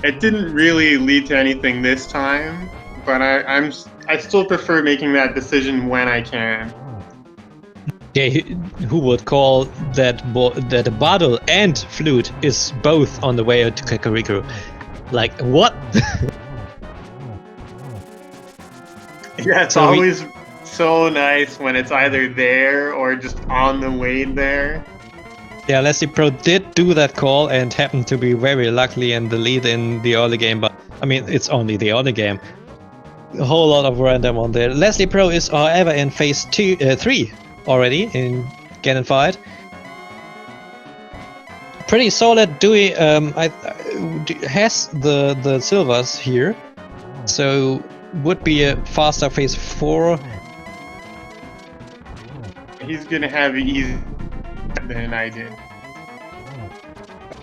It didn't really lead to anything this time, but I still prefer making that decision when I can. Okay, who would call that a bottle and flute is both on the way to Kakariko? Like, what? Yeah, it's always so nice when it's either there or just on the way there. Yeah, Leslie Pro did do that call and happened to be very lucky in the lead in the early game, but I mean, it's only the early game. A whole lot of random on there. Leslie Pro is, however, in phase 3 already in Ganon fight. Pretty solid. Dewey has the silvers here, so would be a faster phase 4. He's gonna have it easier than I did.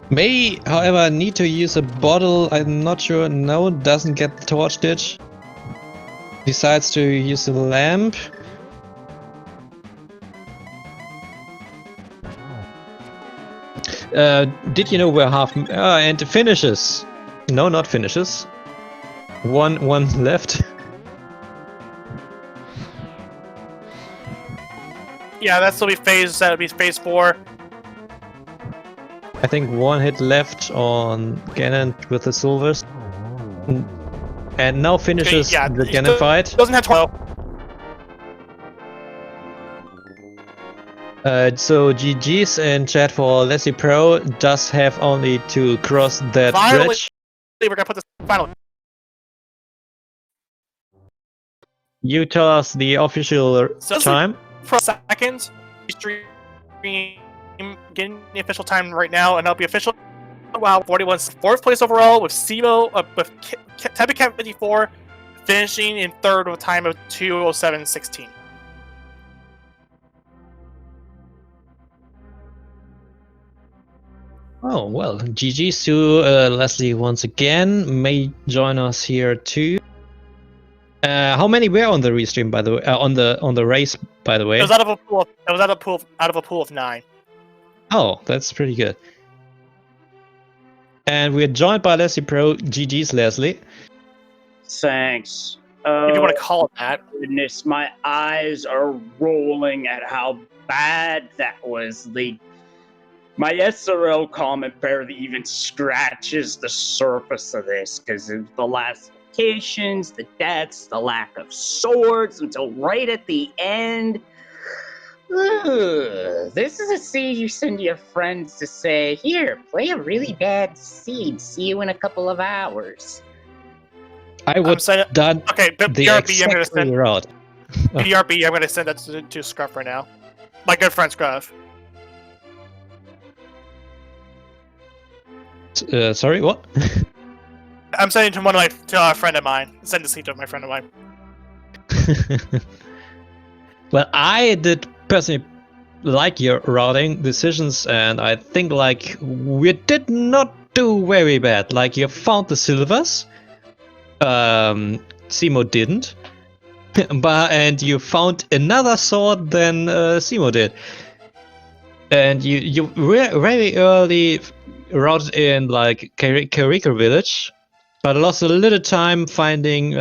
May, however, need to use a bottle. I'm not sure. No, doesn't get the torch ditch. Decides to use the lamp. Did you know where half and finishes? No, not finishes. One left. Yeah, that would be phase 4. I think one hit left on Ganon with the silvers. And now finishes yeah, the he Ganon fight. Doesn't have 12. So GG's in chat for Leslie Pro does have only to cross that Finally, bridge. we're gonna put this finally. You tell us the official So time. for seconds, stream getting the official time right now, and it'll be official. Wow, 41's 4th place overall with Simo with Tebicat 54 finishing in 3rd with a time of 2:07:16. Oh well, GG's to Leslie once again. May join us here too. How many were on the restream, by the way? On the race, by the way. It was out of a pool. It was out of a pool of 9. Oh, that's pretty good. And we're joined by Leslie Pro. GG's, Leslie. Thanks. If you want to call it that. Goodness, my eyes are rolling at how bad that was. My SRL comment barely even scratches the surface of this because of the last locations, the deaths, the lack of swords until right at the end. Ugh, this is a seed you send your friends to say, here, play a really bad seed. See you in a couple of hours. I would done okay, but the BRB, I'm gonna exact send route. BRB. I'm gonna send that to Scruff right now. My good friend Scruff. Sorry, what? I'm sending to a friend of mine. Send the seed to my friend of mine. Well, I did personally like your routing decisions, and I think like we did not do very bad. Like you found the silvers, Simo didn't, and you found another sword than Simo did, and you very early routed in like Karika village, but lost a little time finding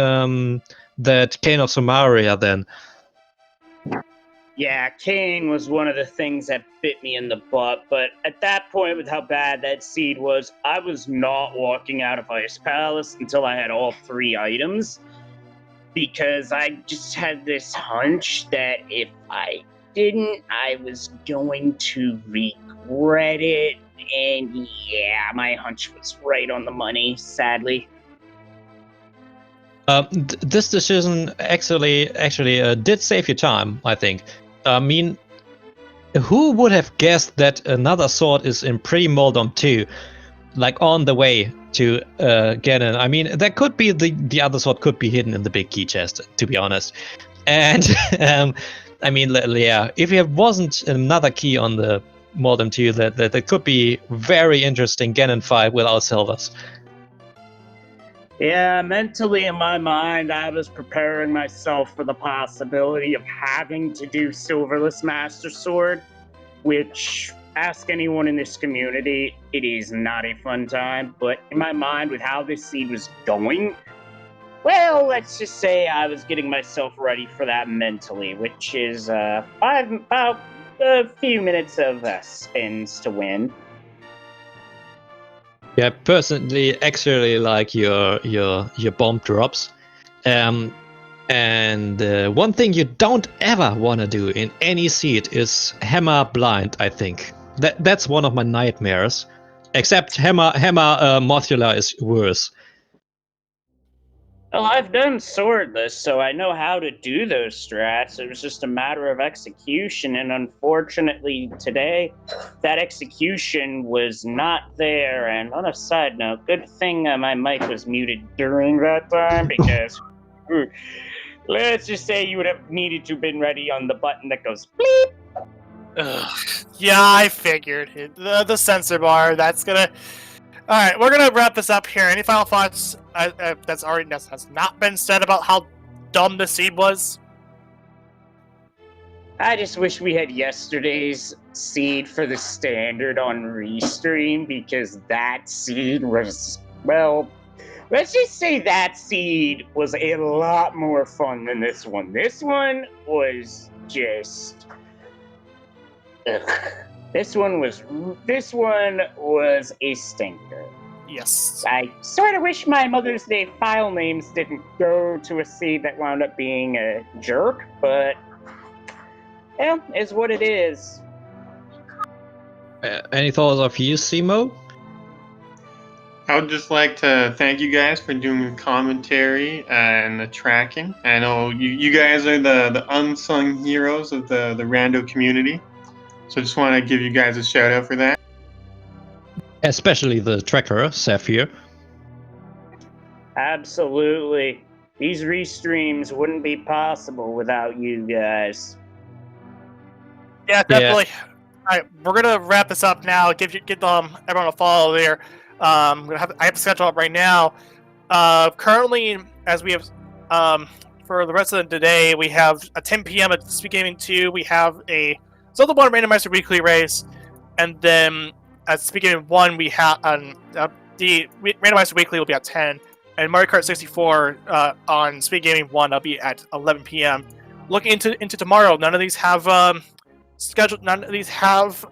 that Cane of Samaria then. Yeah, Kane was one of the things that bit me in the butt, but at that point, with how bad that seed was, I was not walking out of Ice Palace until I had all 3 items, because I just had this hunch that if I didn't, I was going to regret it, and yeah, my hunch was right on the money, sadly. This decision actually did save you time, I think. I mean, who would have guessed that another sword is in pre-Moldom 2, like on the way to Ganon? I mean, that could be the other sword could be hidden in the big key chest, to be honest. And I mean, yeah, if there wasn't another key on the Moldom 2, that could be very interesting Ganon fight without silvers. Yeah, mentally in my mind, I was preparing myself for the possibility of having to do Silverless Master Sword, which, ask anyone in this community, it is not a fun time. But in my mind, with how this seed was going, well, let's just say I was getting myself ready for that mentally, which is about a few minutes of spins to win. Yeah, personally, actually like your bomb drops, and one thing you don't ever want to do in any seed is hammer blind. I think that's one of my nightmares. Except hammer modular is worse. Well, I've done swordless, so I know how to do those strats. It was just a matter of execution, and unfortunately today, that execution was not there. And on a side note, good thing my mic was muted during that time, because let's just say you would have needed to have been ready on the button that goes bleep. Ugh. Yeah, I figured. The sensor bar, that's gonna... Alright, we're gonna wrap this up here. Any final thoughts that's has not been said about how dumb the seed was? I just wish we had yesterday's seed for the standard on Restream, because that seed was, well, let's just say that seed was a lot more fun than this one. This one was just... ugh. This one was a stinker. Yes. I sort of wish my Mother's Day file names didn't go to a seed that wound up being a jerk, but yeah, is what it is. Any thoughts of you, Simo? I would just like to thank you guys for doing the commentary and the tracking. I know you guys are the unsung heroes of the rando community. So I just want to give you guys a shout out for that. Especially the tracker, Sapphire. Absolutely. These restreams wouldn't be possible without you guys. Yeah, definitely. All right, we're gonna wrap this up now. Give everyone a follow there. I have to schedule up right now. Currently, as we have for the rest of the day, we have at 10 p.m. at Speed Gaming 2. We have a Zelda 1 Randomizer weekly race, and then at Speed Gaming 1 we have the Randomizer weekly will be at 10, and Mario Kart 64 on Speed Gaming 1 will be at 11 p.m. Looking into tomorrow, none of these have scheduled. None of these have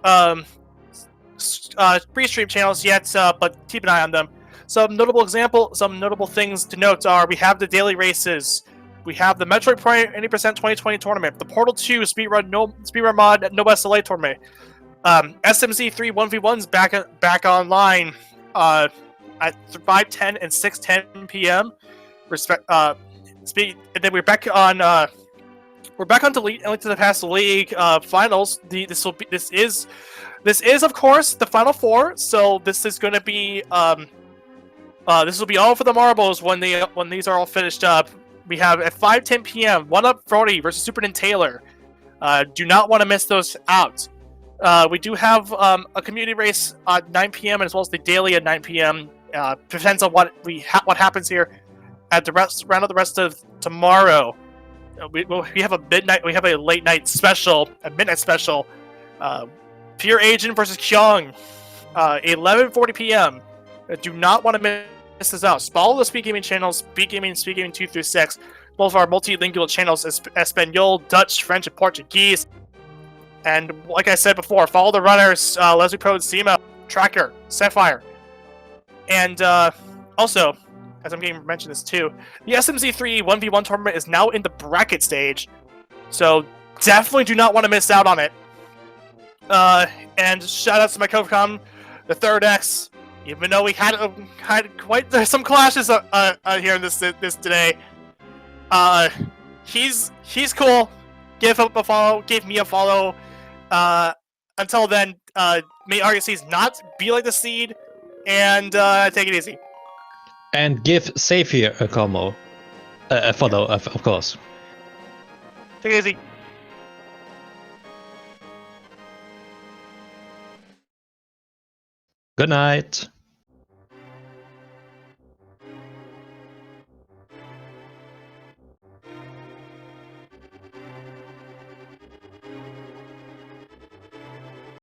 pre-stream channels yet, but keep an eye on them. Some notable things to note are we have the daily races, we have the Metroid Prime 80% 2020 tournament, the Portal 2 speedrun mod No SLA tournament, SMZ 3 1v1s back online at 5:10 and 6:10 p.m. And then we're back on to Link to the Past League finals. This is of course the final four, so this is going to be this will be all for the marbles when these are all finished up. We have at 5:10 p.m. 1UP Frody versus Superman Taylor. Do not want to miss those out. We do have a community race at 9 p.m. as well as the daily at 9 p.m. Depends on what happens here at the round of the rest of tomorrow. We have a late night special, a midnight special. Pure Agent versus Kyung, 11:40 p.m. Do not want to miss this out. Follow the Speed Gaming channels, Speed Gaming 2 through 6. Both of our multilingual channels, Espanol, Dutch, French, and Portuguese. And like I said before, follow the runners, Leslie Pro, Simo, Tracker, Sapphire. And also, as I'm getting mentioned this too, the SMZ3 1v1 tournament is now in the bracket stage. So definitely do not want to miss out on it. And shout out to my co-com, the Third X. Even though we had quite some clashes here in this today, he's cool. Give him a follow. Give me a follow. Until then, may RUCs not be like the seed, and take it easy. And give Sapphire a follow, of course. Take it easy. Good night.